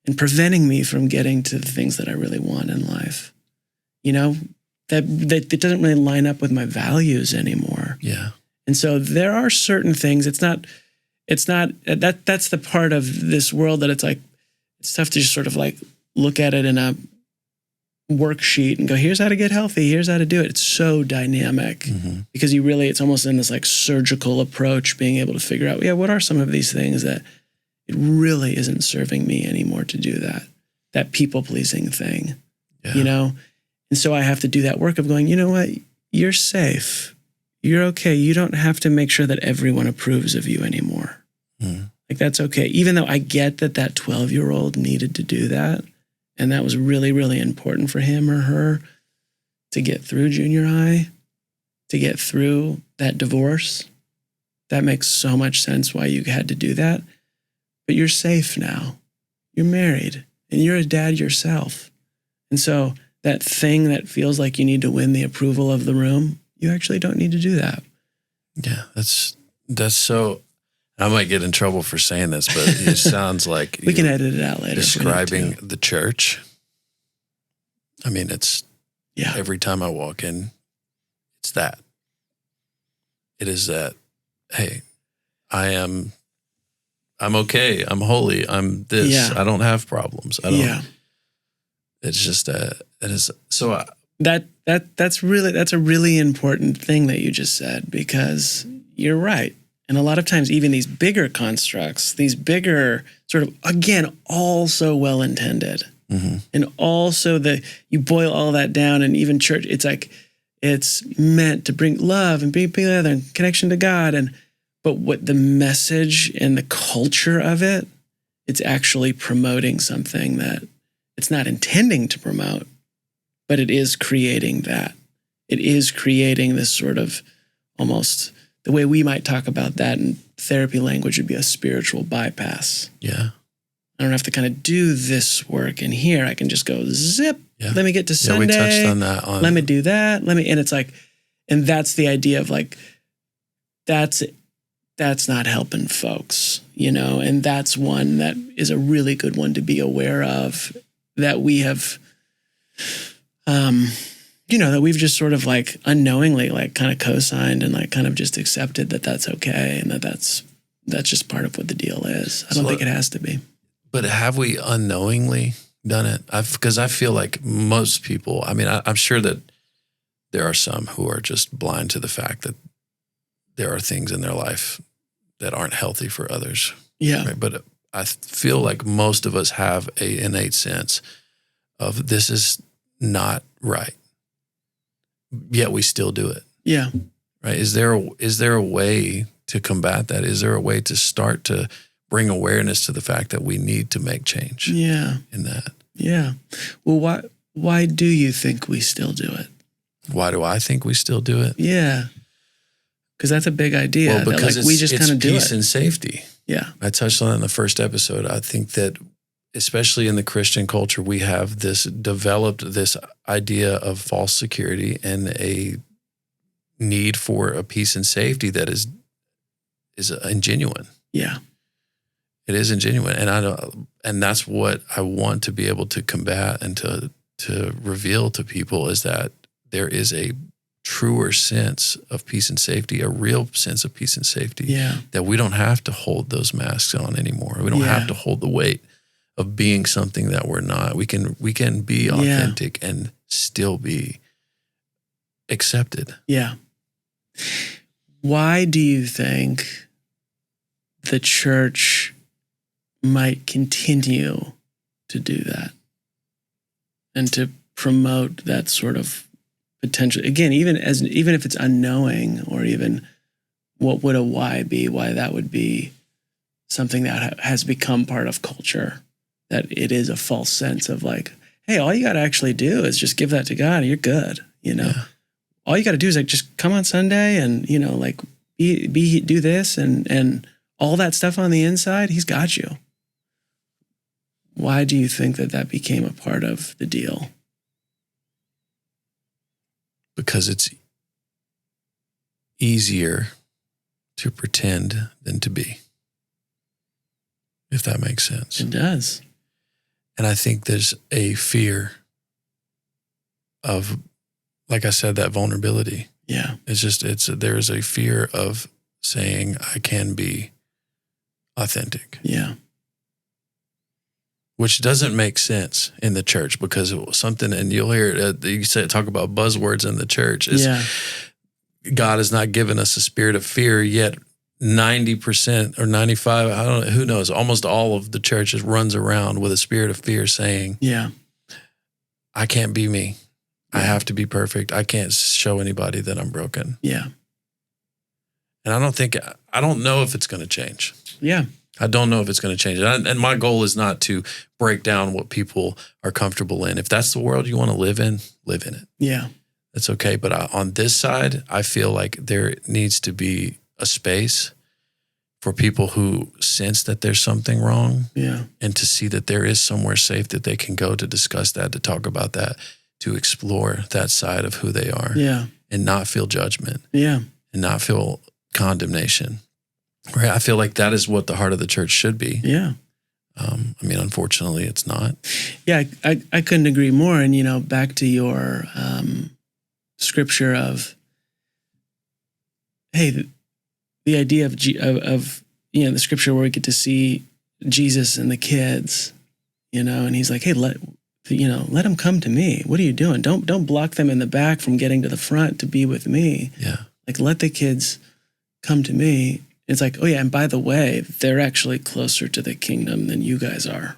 and preventing me from getting to the things that I really want in life. That it doesn't really line up with my values anymore. Yeah. And so there are certain things. It's not that's the part of this world that it's like, it's tough to just sort of like look at it in a worksheet and go, here's how to get healthy. Here's how to do it. It's so dynamic because it's almost in this like surgical approach, being able to figure out, what are some of these things that it really isn't serving me anymore to do that people pleasing thing, And so I have to do that work of going, you know what? You're safe. You're okay. You don't have to make sure that everyone approves of you anymore. Like that's okay. Even though I get that 12-year-old needed to do that. And that was really, really important for him or her to get through junior high, to get through that divorce. That makes so much sense why you had to do that. But you're safe now. You're married and you're a dad yourself. And so that thing that feels like you need to win the approval of the room, you actually don't need to do that. Yeah, that's so, I might get in trouble for saying this, but it sounds like we can edit it out later. Describing the church. I mean, it's every time I walk in, it's that. It is that, hey, I'm okay. I'm holy. I'm this. Yeah. I don't have problems. It's just it is so. That's a really important thing that you just said, because you're right. And a lot of times, even these bigger constructs, these bigger sort of, again, all so well intended, and also you boil all that down, and even church, it's like it's meant to bring love and being together and connection to God, but what the message and the culture of it, it's actually promoting something that it's not intending to promote, but it is creating that. It is creating this sort of almost, the way we might talk about that in therapy language would be a spiritual bypass. Yeah. I don't have to kind of do this work in here. I can just go zip. Yeah. Let me get to Sunday. We touched on that. Let me do that. And it's like, and that's the idea of like that's not helping folks, and that's one that is a really good one to be aware of, that we have, that we've just sort of like unknowingly like kind of co-signed and like kind of just accepted that that's okay, and that's just part of what the deal is. I don't think it has to be. But have we unknowingly done it? Because I feel like most people, I mean, I'm sure that there are some who are just blind to the fact that there are things in their life that aren't healthy for others. Yeah. Right? But I feel like most of us have an innate sense of this is not right, yet we still do it. Yeah. Right? Is there a way to combat that? Is there a way to start to bring awareness to the fact that we need to make change? Yeah. In that. Yeah. Well, why do you think we still do it? Why do I think we still do it? Yeah. Because that's a big idea. Well, because that, like, we just kind of do peace it. and safety. Yeah. I touched on it in the first episode. I think that especially in the Christian culture, we have developed this idea of false security and a need for a peace and safety that is ingenuine. Yeah. It is ingenuine. And that's what I want to be able to combat and to reveal to people, is that there is a truer sense of peace and safety, a real sense of peace and safety. Yeah. That we don't have to hold those masks on anymore. We don't have to hold the weight of being something that we're not. We can be authentic and still be accepted. Yeah. Why do you think the church might continue to do that and to promote that sort of potential? Again, even if it's unknowing, or even what would a why be? Why that would be something that has become part of culture, that it is a false sense of like, hey, all you got to actually do is just give that to God and you're good. Yeah. All you got to do is like just come on Sunday and like do this and all that stuff on the inside. He's got you. Why do you think that became a part of the deal? Because it's easier to pretend than to be, if that makes sense. It does. And I think there's a fear of, like I said, that vulnerability. Yeah. There's a fear of saying I can be authentic. Yeah. Which doesn't make sense in the church, because it was something, and you'll hear it, talk about buzzwords in the church, is God has not given us a spirit of fear, yet 90% or 95, I don't know, who knows, almost all of the churches runs around with a spirit of fear saying, I can't be me. I have to be perfect. I can't show anybody that I'm broken. Yeah. And I don't know if it's going to change. Yeah. I don't know if it's going to change. And my goal is not to break down what people are comfortable in. If that's the world you want to live in it. Yeah. That's okay. But on this side, I feel like there needs to be a space for people who sense that there's something wrong. Yeah. And to see that there is somewhere safe that they can go to discuss that, to talk about that, to explore that side of who they are. Yeah. And not feel judgment. Yeah. And not feel condemnation. Right. I feel like that is what the heart of the church should be. Yeah. I mean, unfortunately, it's not. Yeah, I couldn't agree more. And, back to your scripture of, hey, the idea of the scripture where we get to see Jesus and the kids, and he's like, hey, let them come to me. What are you doing? Don't block them in the back from getting to the front to be with me. Yeah. Like, let the kids come to me. It's like, oh yeah, and by the way, they're actually closer to the kingdom than you guys are.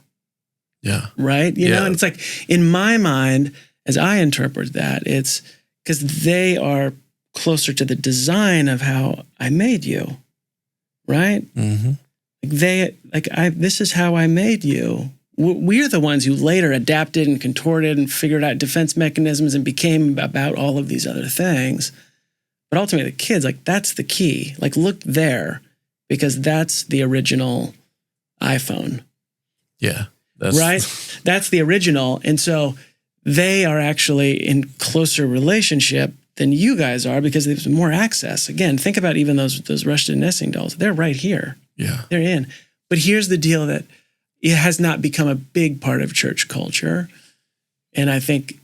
Yeah. Right? You know, and it's like, in my mind, as I interpret that, it's because they are closer to the design of how I made you. Right? Mm-hmm. This is how I made you. We're the ones who later adapted and contorted and figured out defense mechanisms and became about all of these other things. But ultimately, the kids, that's the key. Look there, because that's the original iPhone. Yeah. Right? That's the original. And so they are actually in closer relationship than you guys are because there's more access. Again, think about even those Russian nesting dolls. They're right here. Yeah. They're in. But here's the deal, that it has not become a big part of church culture. And I think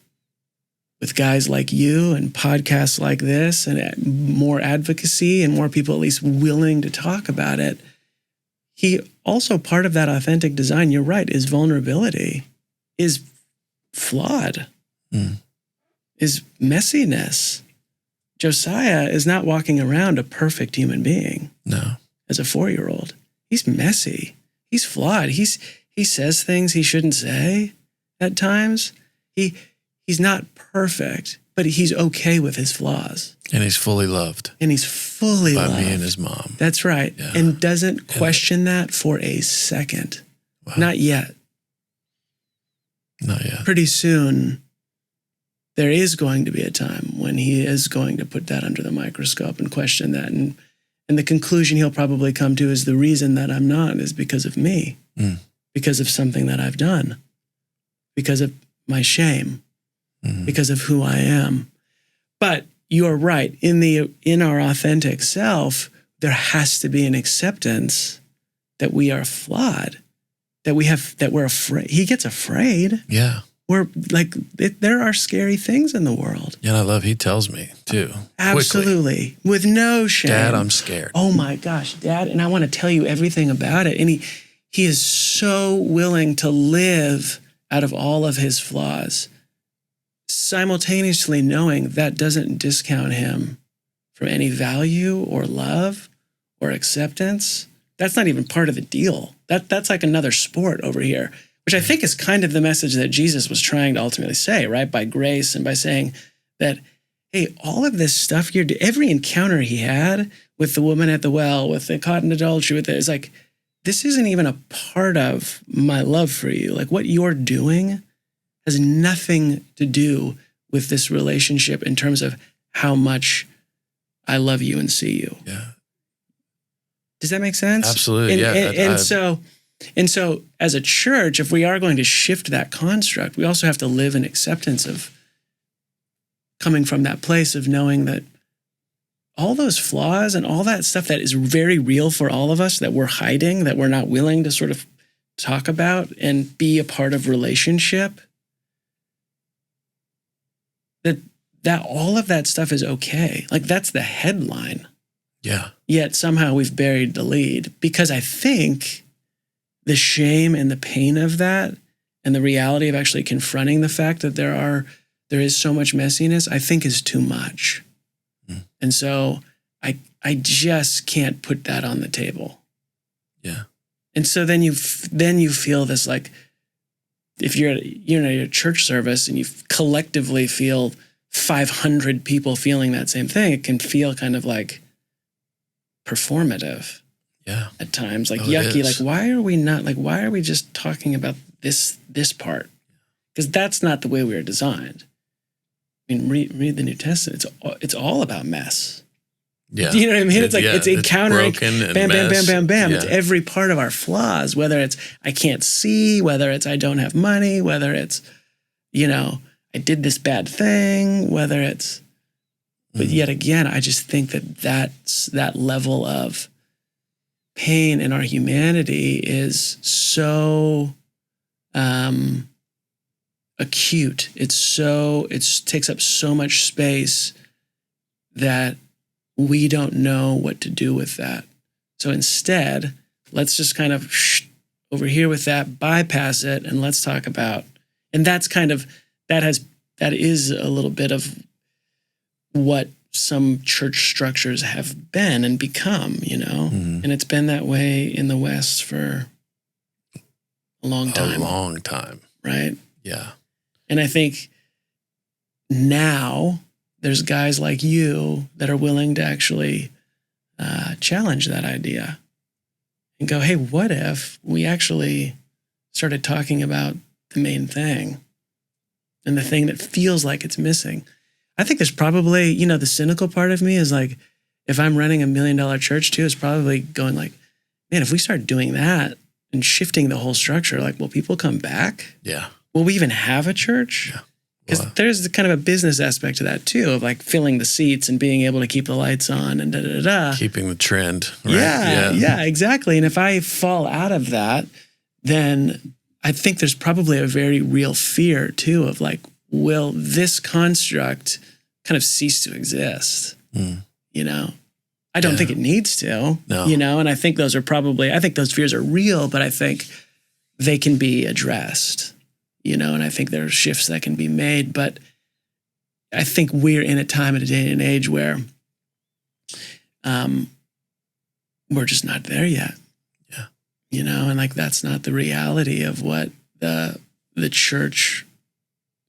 with guys like you and podcasts like this and more advocacy and more people at least willing to talk about it, he also, part of that authentic design, you're right, is vulnerability, is flawed, is messiness. Josiah is not walking around a perfect human being. No. As a 4-year-old. He's messy. He's flawed. He says things he shouldn't say at times. He's not perfect, but he's okay with his flaws. And he's fully loved. And he's fully by loved. me and his mom. That's right. Yeah. And doesn't question that for a second. Wow. Not yet. Not yet. Pretty soon, there is going to be a time when he is going to put that under the microscope and question that. And the conclusion he'll probably come to is the reason that I'm not is because of me, because of something that I've done, because of my shame, because of who I am. But you're right. In our authentic self, there has to be an acceptance that we are flawed, that we're afraid. He gets afraid. Yeah. We're like, there are scary things in the world. Yeah, and I love he tells me too. Absolutely. Quickly. With no shame. Dad, I'm scared. Oh my gosh, Dad. And I want to tell you everything about it. And he is so willing to live out of all of his flaws, simultaneously knowing that doesn't discount him from any value or love or acceptance. That's not even part of the deal. That's like another sport over here, which I think is kind of the message that Jesus was trying to ultimately say, right? By grace and by saying that, hey, all of this stuff every encounter he had with the woman at the well, with the caught in adultery, it's like, this isn't even a part of my love for you. Like what you're doing has nothing to do with this relationship in terms of how much I love you and see you. Yeah. Does that make sense? Absolutely. And so as a church, if we are going to shift that construct, we also have to live in acceptance of coming from that place of knowing that all those flaws and all that stuff that is very real for all of us that we're hiding, that we're not willing to sort of talk about and be a part of relationship, that all of that stuff is okay. Like that's the headline. Yeah. Yet somehow we've buried the lead because I think the shame and the pain of that and the reality of actually confronting the fact that there is so much messiness, I think is too much. And so I just can't put that on the table. Yeah. And so then you feel this, like, if you're at your church service and you collectively feel 500 people feeling that same thing, it can feel kind of like performative. Yeah. At times, like yucky, like why are we just talking about this part? Because that's not the way we were designed. I mean, read the New Testament. It's all about mess. Yeah. Do you know what I mean? It's like it's encountering bam, bam, bam, bam, bam. Yeah. It's every part of our flaws, whether it's I can't see, whether it's I don't have money, whether it's, I did this bad thing, whether it's, but yet again, I just think that's that level of pain in our humanity is so acute. It takes up so much space that we don't know what to do with that. So instead, let's just kind of over here with that, bypass it, and let's talk about, and that's kind of, that is a little bit of what some church structures have been and become, and it's been that way in the West for a long time. Right? Yeah. And I think now there's guys like you that are willing to actually challenge that idea and go, hey, what if we actually started talking about the main thing and the thing that feels like it's missing? I think there's probably, the cynical part of me is like, if I'm running $1 million church too, it's probably going like, man, if we start doing that and shifting the whole structure, like, will people come back? Yeah. Will we even have a church? Yeah. Because there's kind of a business aspect to that too, of like filling the seats and being able to keep the lights on and da-da-da-da. Keeping the trend. Right? Yeah, exactly. And if I fall out of that, then I think there's probably a very real fear too of like, will this construct kind of cease to exist? You know, I don't think it needs to, you know, and I think those fears are real, but I think they can be addressed, you know, and I think there are shifts that can be made, but I think we're in a time and a day and age where we're just not there yet. Yeah. You know, and like, that's not the reality of what the church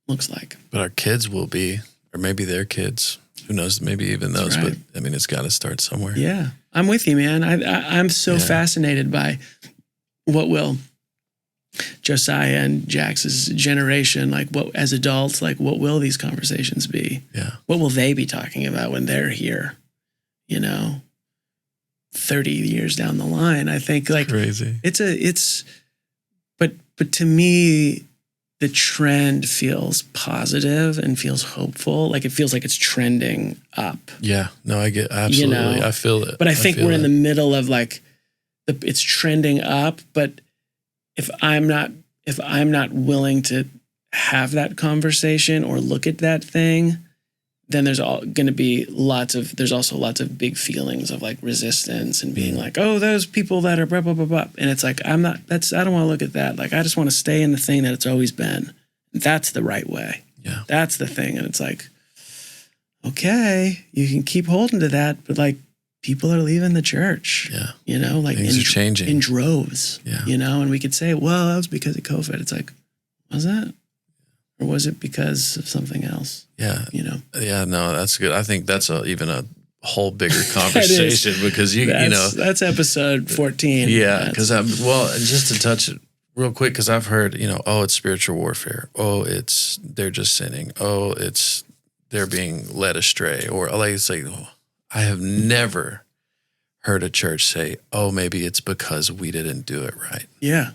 looks like. But our kids will be, or maybe their kids. Who knows? Maybe even those. Right. But I mean, it's got to start somewhere. Yeah, I'm with you, man. I'm so fascinated by what will Josiah and Jax's generation, like what as adults, like what will these conversations be? Yeah. What will they be talking about when they're here? You know, 30 years down the line, I think like crazy. But to me, the trend feels positive and feels hopeful. Like it feels like it's trending up. Yeah, no, I get absolutely. You know? I feel it. But I think we're in the middle of like, it's trending up. But if I'm not willing to have that conversation or look at that thing, then there's also lots of big feelings of like resistance and being like, oh, those people that are blah, blah, blah, blah. And it's like, I don't want to look at that. Like, I just want to stay in the thing that it's always been. That's the right way. Yeah. That's the thing. And it's like, okay, you can keep holding to that, but like people are leaving the church. Yeah. You know, like things are changing in droves. Yeah. You know, and we could say, well, that was because of COVID. It's like, was that? Or was it because of something else? Yeah. You know? Yeah, no, that's good. I think that's even a whole bigger conversation because you know. That's episode 14. Yeah, because just to touch it real quick, because I've heard, you know, oh, it's spiritual warfare. Oh, they're just sinning. Oh, they're being led astray. Or like, it's like, I have never heard a church say, oh, maybe it's because we didn't do it right. Yeah.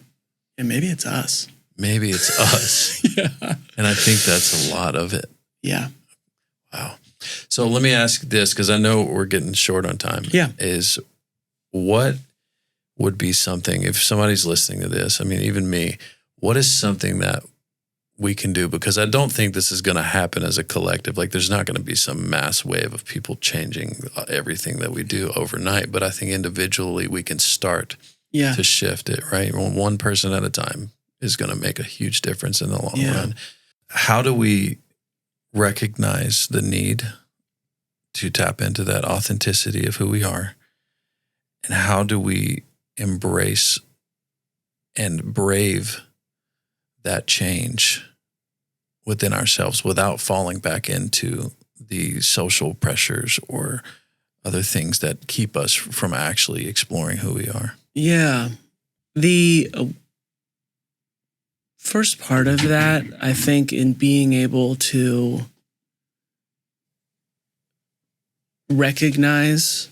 And maybe it's us. Maybe it's us. Yeah. And I think that's a lot of it. Yeah. Wow. So let me ask this, because I know we're getting short on time. Yeah. Is what would be something, if somebody's listening to this, I mean, even me, what is something that we can do? Because I don't think this is going to happen as a collective. Like there's not going to be some mass wave of people changing everything that we do overnight. But I think individually we can start to shift it, right? One person at a time is going to make a huge difference in the long run. How do we recognize the need to tap into that authenticity of who we are? And how do we embrace and brave that change within ourselves without falling back into the social pressures or other things that keep us from actually exploring who we are? Yeah. The first part of that, I think, in being able to recognize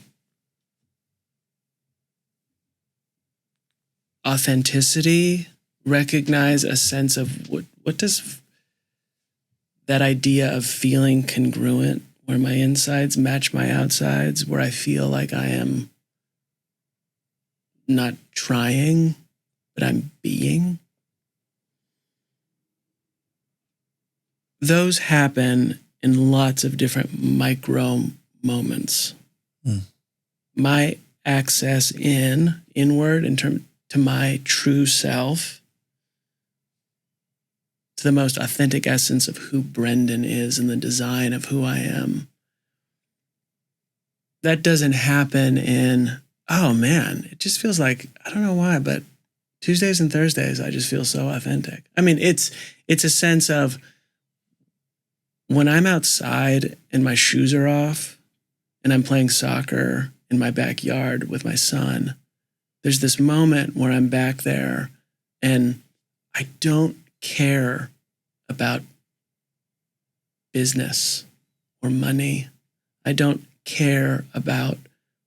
authenticity, recognize a sense of what does that idea of feeling congruent, where my insides match my outsides, where I feel like I am not trying, but I'm being. Those happen in lots of different micro moments. My access inward to my true self, to the most authentic essence of who Brendan is and the design of who I am. That doesn't happen oh man, it just feels like, I don't know why, but Tuesdays and Thursdays, I just feel so authentic. I mean, it's a sense of when I'm outside and my shoes are off and I'm playing soccer in my backyard with my son, there's this moment where I'm back there and I don't care about business or money. I don't care about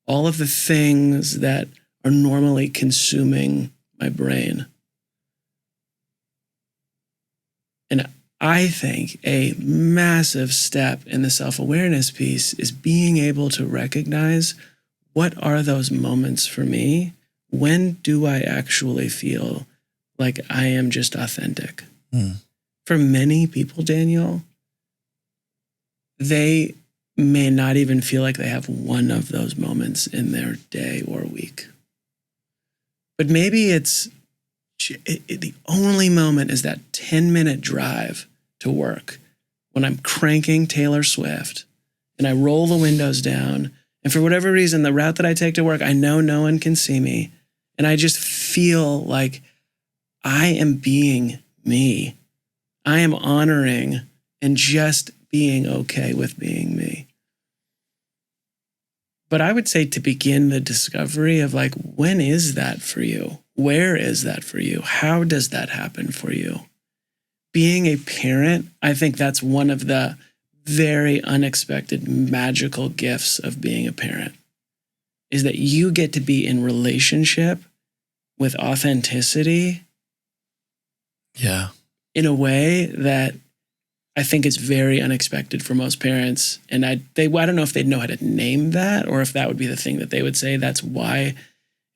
all of the things that are normally consuming my brain. And I think a massive step in the self-awareness piece is being able to recognize what are those moments for me? When do I actually feel like I am just authentic? For many people, Daniel, they may not even feel like they have one of those moments in their day or week. But maybe the only moment is that 10-minute drive to work when I'm cranking Taylor Swift and I roll the windows down. And for whatever reason, the route that I take to work, I know no one can see me. And I just feel like I am being me. I am honoring and just being okay with being me. But I would say to begin the discovery of like, when is that for you? Where is that for you? How does that happen for you? Being a parent, I think that's one of the very unexpected magical gifts of being a parent, is that you get to be in relationship with authenticity. Yeah. In a way that I think is very unexpected for most parents. And I don't know if they'd know how to name that, or if that would be the thing that they would say. That's why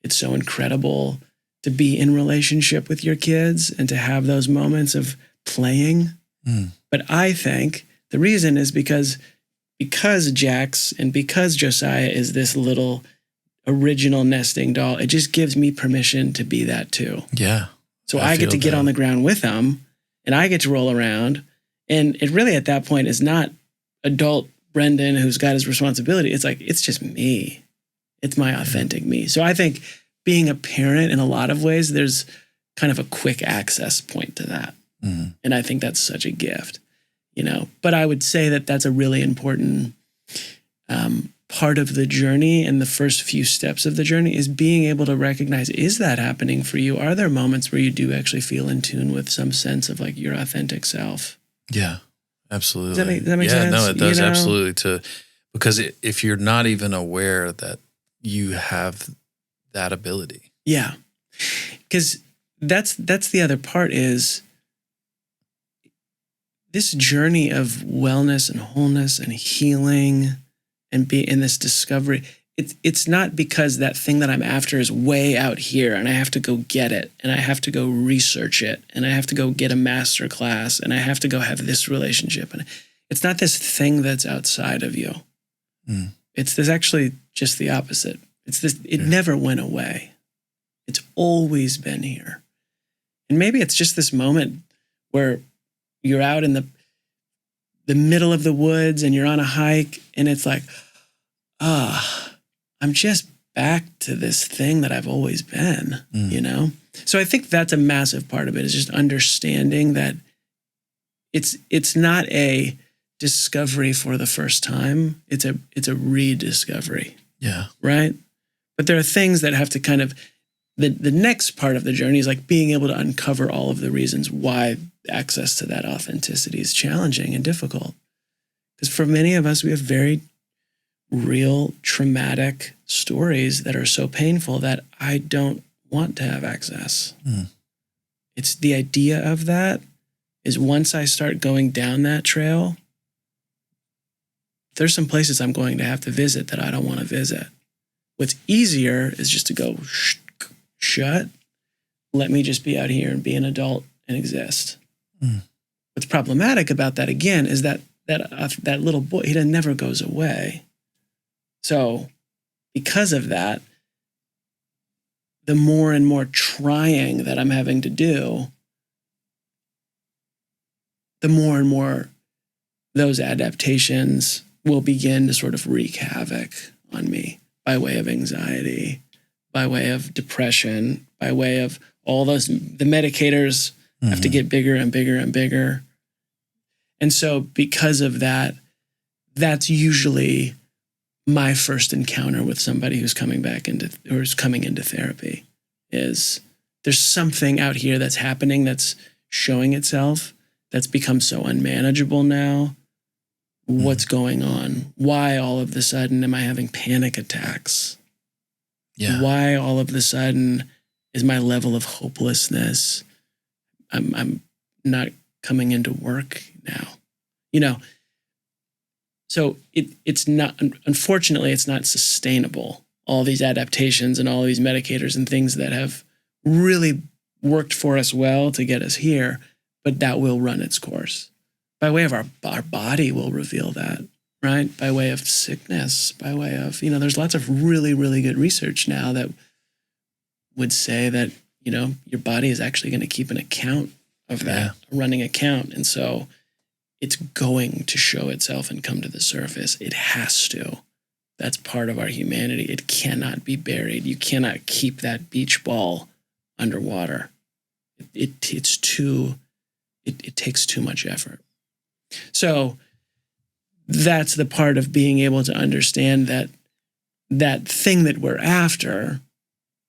it's so incredible to be in relationship with your kids and to have those moments of playing. But I think the reason is because Jax and because Josiah is this little original nesting doll, it just gives me permission to be that too. Yeah. So I get to get on the ground with them and I get to roll around. And it really at that point is not adult Brendan who's got his responsibility. It's like, it's just me. It's my authentic me. So I think being a parent in a lot of ways, there's kind of a quick access point to that. And I think that's such a gift, But I would say that that's a really important part of the journey, and the first few steps of the journey is being able to recognize, is that happening for you? Are there moments where you do actually feel in tune with some sense of like your authentic self? Yeah, absolutely. Does that make sense? No, it does absolutely. Because if you're not even aware that you have that ability. Yeah, because that's the other part is this journey of wellness and wholeness and healing and be in this discovery. It's not because that thing that I'm after is way out here and I have to go get it and I have to go research it and I have to go get a master class and I have to go have this relationship. And it's not this thing that's outside of you. It's this actually just the opposite. It's this, it never went away. It's always been here. And maybe it's just this moment where you're out in the middle of the woods and you're on a hike and it's like, I'm just back to this thing that I've always been, So I think that's a massive part of it, is just understanding that it's not a discovery for the first time. It's a rediscovery. Yeah. Right? But there are things that have to kind of, the next part of the journey is like being able to uncover all of the reasons why access to that authenticity is challenging and difficult. Because for many of us, we have very real traumatic stories that are so painful that I don't want to have access. It's the idea of that is once I start going down that trail, there's some places I'm going to have to visit that I don't want to visit. What's easier is just to go shut. Let me just be out here and be an adult and exist. What's problematic about that, again, is that little boy, he never goes away. So because of that, the more and more trying that I'm having to do, the more and more those adaptations will begin to sort of wreak havoc on me by way of anxiety, by way of depression, by way of all those, the medicators have to get bigger and bigger and bigger. And so because of that, that's usually my first encounter with somebody who's coming into therapy, is there's something out here that's happening that's showing itself that's become so unmanageable now. What's going on? Why all of a sudden am I having panic attacks? Yeah. Why all of a sudden is my level of hopelessness? I'm not coming into work now. You know, so it's not, unfortunately, it's not sustainable. All these adaptations and all these medicators and things that have really worked for us well to get us here, but that will run its course. By way of our body will reveal that, right? By way of sickness, by way of, there's lots of really, really good research now that would say that, your body is actually going to keep an account of that, a running account. And so it's going to show itself and come to the surface. It has to. That's part of our humanity. It cannot be buried. You cannot keep that beach ball underwater. It takes too much effort. So that's the part of being able to understand that thing that we're after,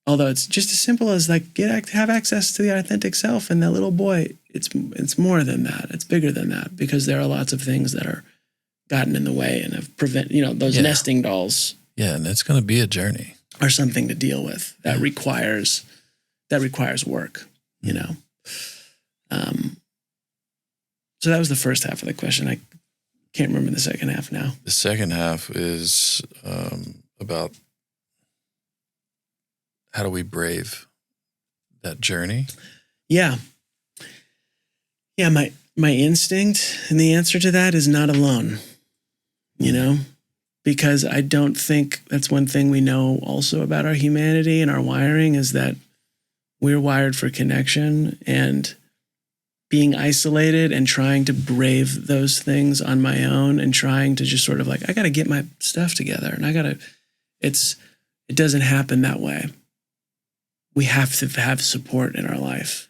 although it's just as simple as like have access to the authentic self and that little boy, it's more than that. It's bigger than that, because there are lots of things that are gotten in the way and have those nesting dolls. Yeah, and it's going to be a journey. Are something to deal with that requires work, So that was the first half of the question. I can't remember the second half now. The second half is about how do we brave that journey? Yeah. Yeah, my instinct and the answer to that is not alone, because I don't think that's one thing we know also about our humanity and our wiring is that we're wired for connection, and being isolated and trying to brave those things on my own and trying to just sort of like, I got to get my stuff together and it doesn't happen that way. We have to have support in our life,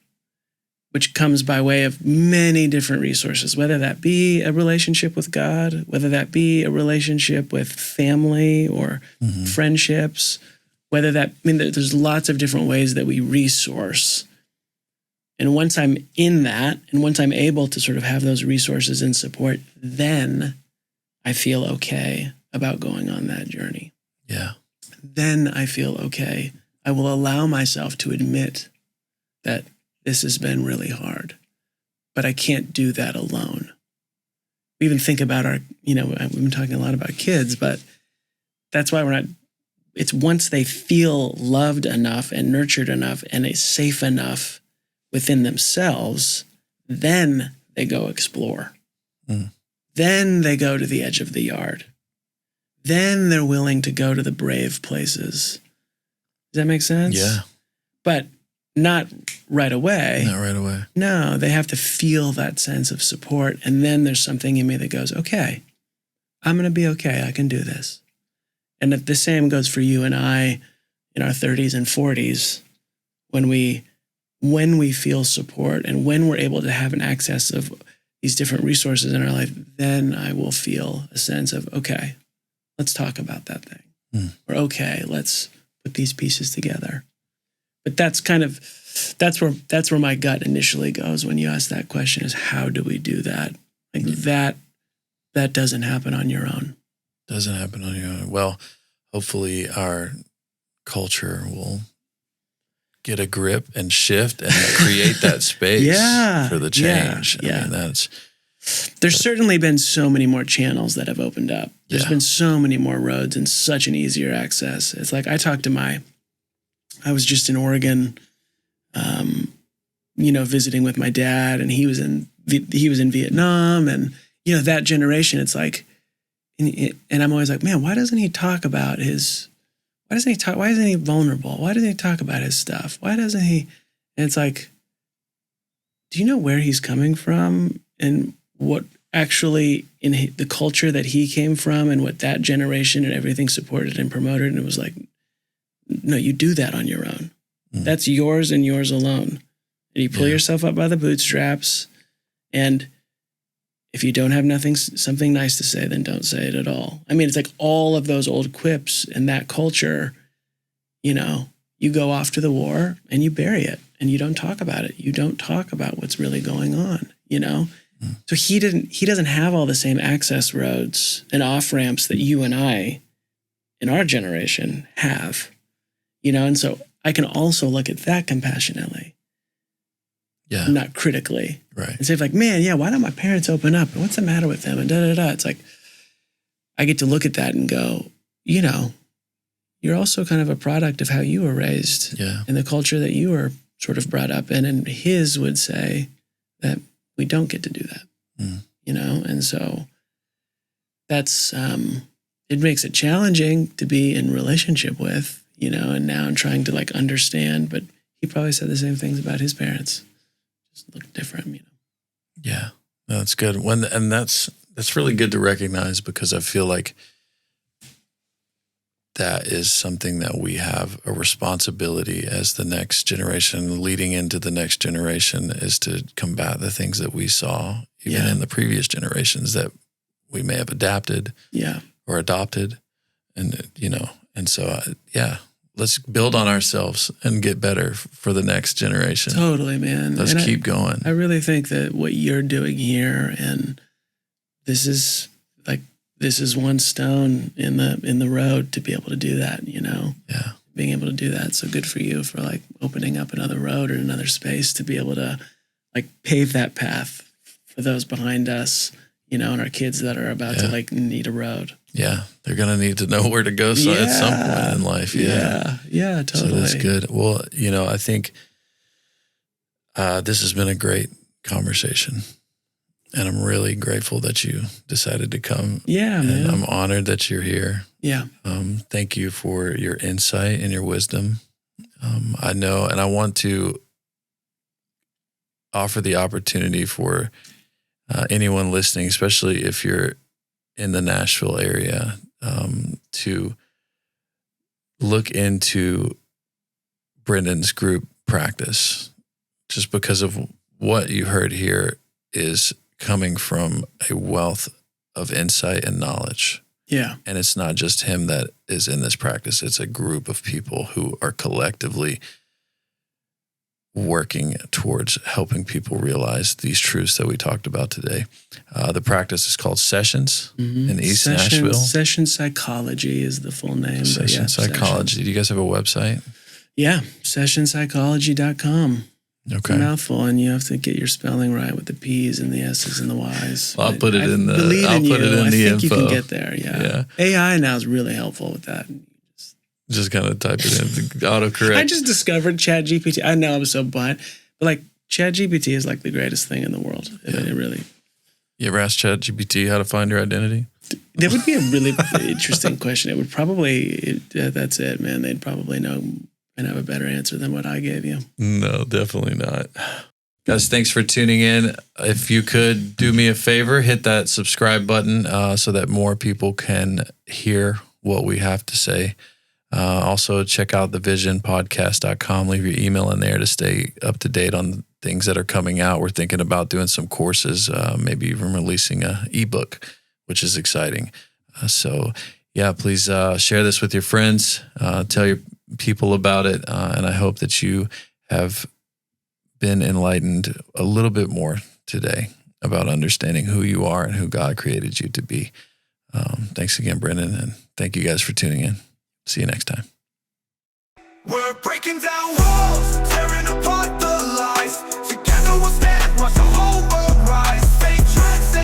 which comes by way of many different resources, whether that be a relationship with God, whether that be a relationship with family or friendships, there's lots of different ways that we resource. And once I'm in that, and once I'm able to sort of have those resources and support, then I feel okay about going on that journey. Yeah. Then I feel okay. I will allow myself to admit that this has been really hard, but I can't do that alone. We even think about we've been talking a lot about kids, but that's why it's once they feel loved enough and nurtured enough and is safe enough within themselves, then they go explore. Then they go to the edge of the yard. Then they're willing to go to the brave places. Does that make sense? Yeah. But not right away. Not right away. No, they have to feel that sense of support. And then there's something in me that goes, okay, I'm going to be okay. I can do this. And the same goes for you and I in our 30s and 40s, when we feel support and when we're able to have an access of these different resources in our life, then I will feel a sense of, okay, let's talk about that thing. Or okay, let's put these pieces together. But that's where my gut initially goes when you ask that question, is how do we do that? Like that doesn't happen on your own. Doesn't happen on your own. Well, hopefully our culture will get a grip and shift and create that space for the change. Yeah. I mean, there's certainly been so many more channels that have opened up. There's been so many more roads and such an easier access. It's like I was just in Oregon, visiting with my dad, and he was in Vietnam, and that generation. It's like, and I'm always like, man, why doesn't he talk about his? Why isn't he vulnerable? Why doesn't he talk about his stuff? Why doesn't he? And it's like, do you know where he's coming from and what actually in the culture that he came from and what that generation and everything supported and promoted? And it was like, no, you do that on your own. That's yours and yours alone. And you pull yourself up by the bootstraps. And if you don't have something nice to say, then don't say it at all. I mean, it's like all of those old quips in that culture, you go off to the war and you bury it and you don't talk about it. You don't talk about what's really going on, So he doesn't have all the same access roads and off ramps that you and I in our generation have, and so I can also look at that compassionately. Yeah. not critically. Right. And say like, man, yeah, why don't my parents open up? And what's the matter with them? And da-da-da. It's like, I get to look at that and go, you know, you're also kind of a product of how you were raised Yeah. and the culture that you were sort of brought up in. And his would say that we don't get to do that, you know? And so that's, it makes it challenging to be in relationship with, you know, and now I'm trying to like understand, but he probably said the same things about his parents. Just look different, you know? Yeah. No, that's good. And that's really good to recognize, because I feel like that is something that we have a responsibility as the next generation, leading into the next generation, is to combat the things that we saw even in the previous generations that we may have adapted or adopted. And, you know, and so, let's build on ourselves and get better for the next generation. Totally, man. Let's keep going. I really think that what you're doing here, and this is one stone in the road to be able to do that, you know? Yeah. Being able to do that. So good for you for like opening up another road or another space to be able to like pave that path for those behind us, you know, and our kids that are about to like need a road. Yeah. They're going to need to know where to go at some point in life. Yeah. Yeah, totally. So that's good. Well, you know, I think this has been a great conversation. And I'm really grateful that you decided to come. Yeah, and man. I'm honored that you're here. Yeah. Thank you for your insight and your wisdom. I know, and I want to offer the opportunity for anyone listening, especially if you're in the Nashville area, to look into Brendan's group practice, just because of what you heard here is coming from a wealth of insight and knowledge. Yeah. And it's not just him that is in this practice. It's a group of people who are collectively working towards helping people realize these truths that we talked about today. The practice is called Sessions in East Nashville. Session Psychology is the full name. Session Psychology. Do you guys have a website? Yeah, sessionpsychology.com. Okay. It's a mouthful, and you have to get your spelling right with the P's and the S's and the Y's. I'll put it in the I think you info. can get there, yeah. AI now is really helpful with that. Just kind of type it in, autocorrect. I just discovered ChatGPT. I know I'm so blind, but like ChatGPT is like the greatest thing in the world. It really. You ever ask ChatGPT how to find your identity? That would be a really interesting question. It would probably, that's it, man. They'd probably know and have a better answer than what I gave you. No, definitely not. Guys, thanks for tuning in. If you could do me a favor, hit that subscribe button so that more people can hear what we have to say. Also, check out thevisionpodcast.com. Leave your email in there to stay up to date on things that are coming out. We're thinking about doing some courses, maybe even releasing an ebook, which is exciting. So, please share this with your friends. Tell your people about it. And I hope that you have been enlightened a little bit more today about understanding who you are and who God created you to be. Thanks again, Brendan. And thank you guys for tuning in. See you next time. We're breaking down walls.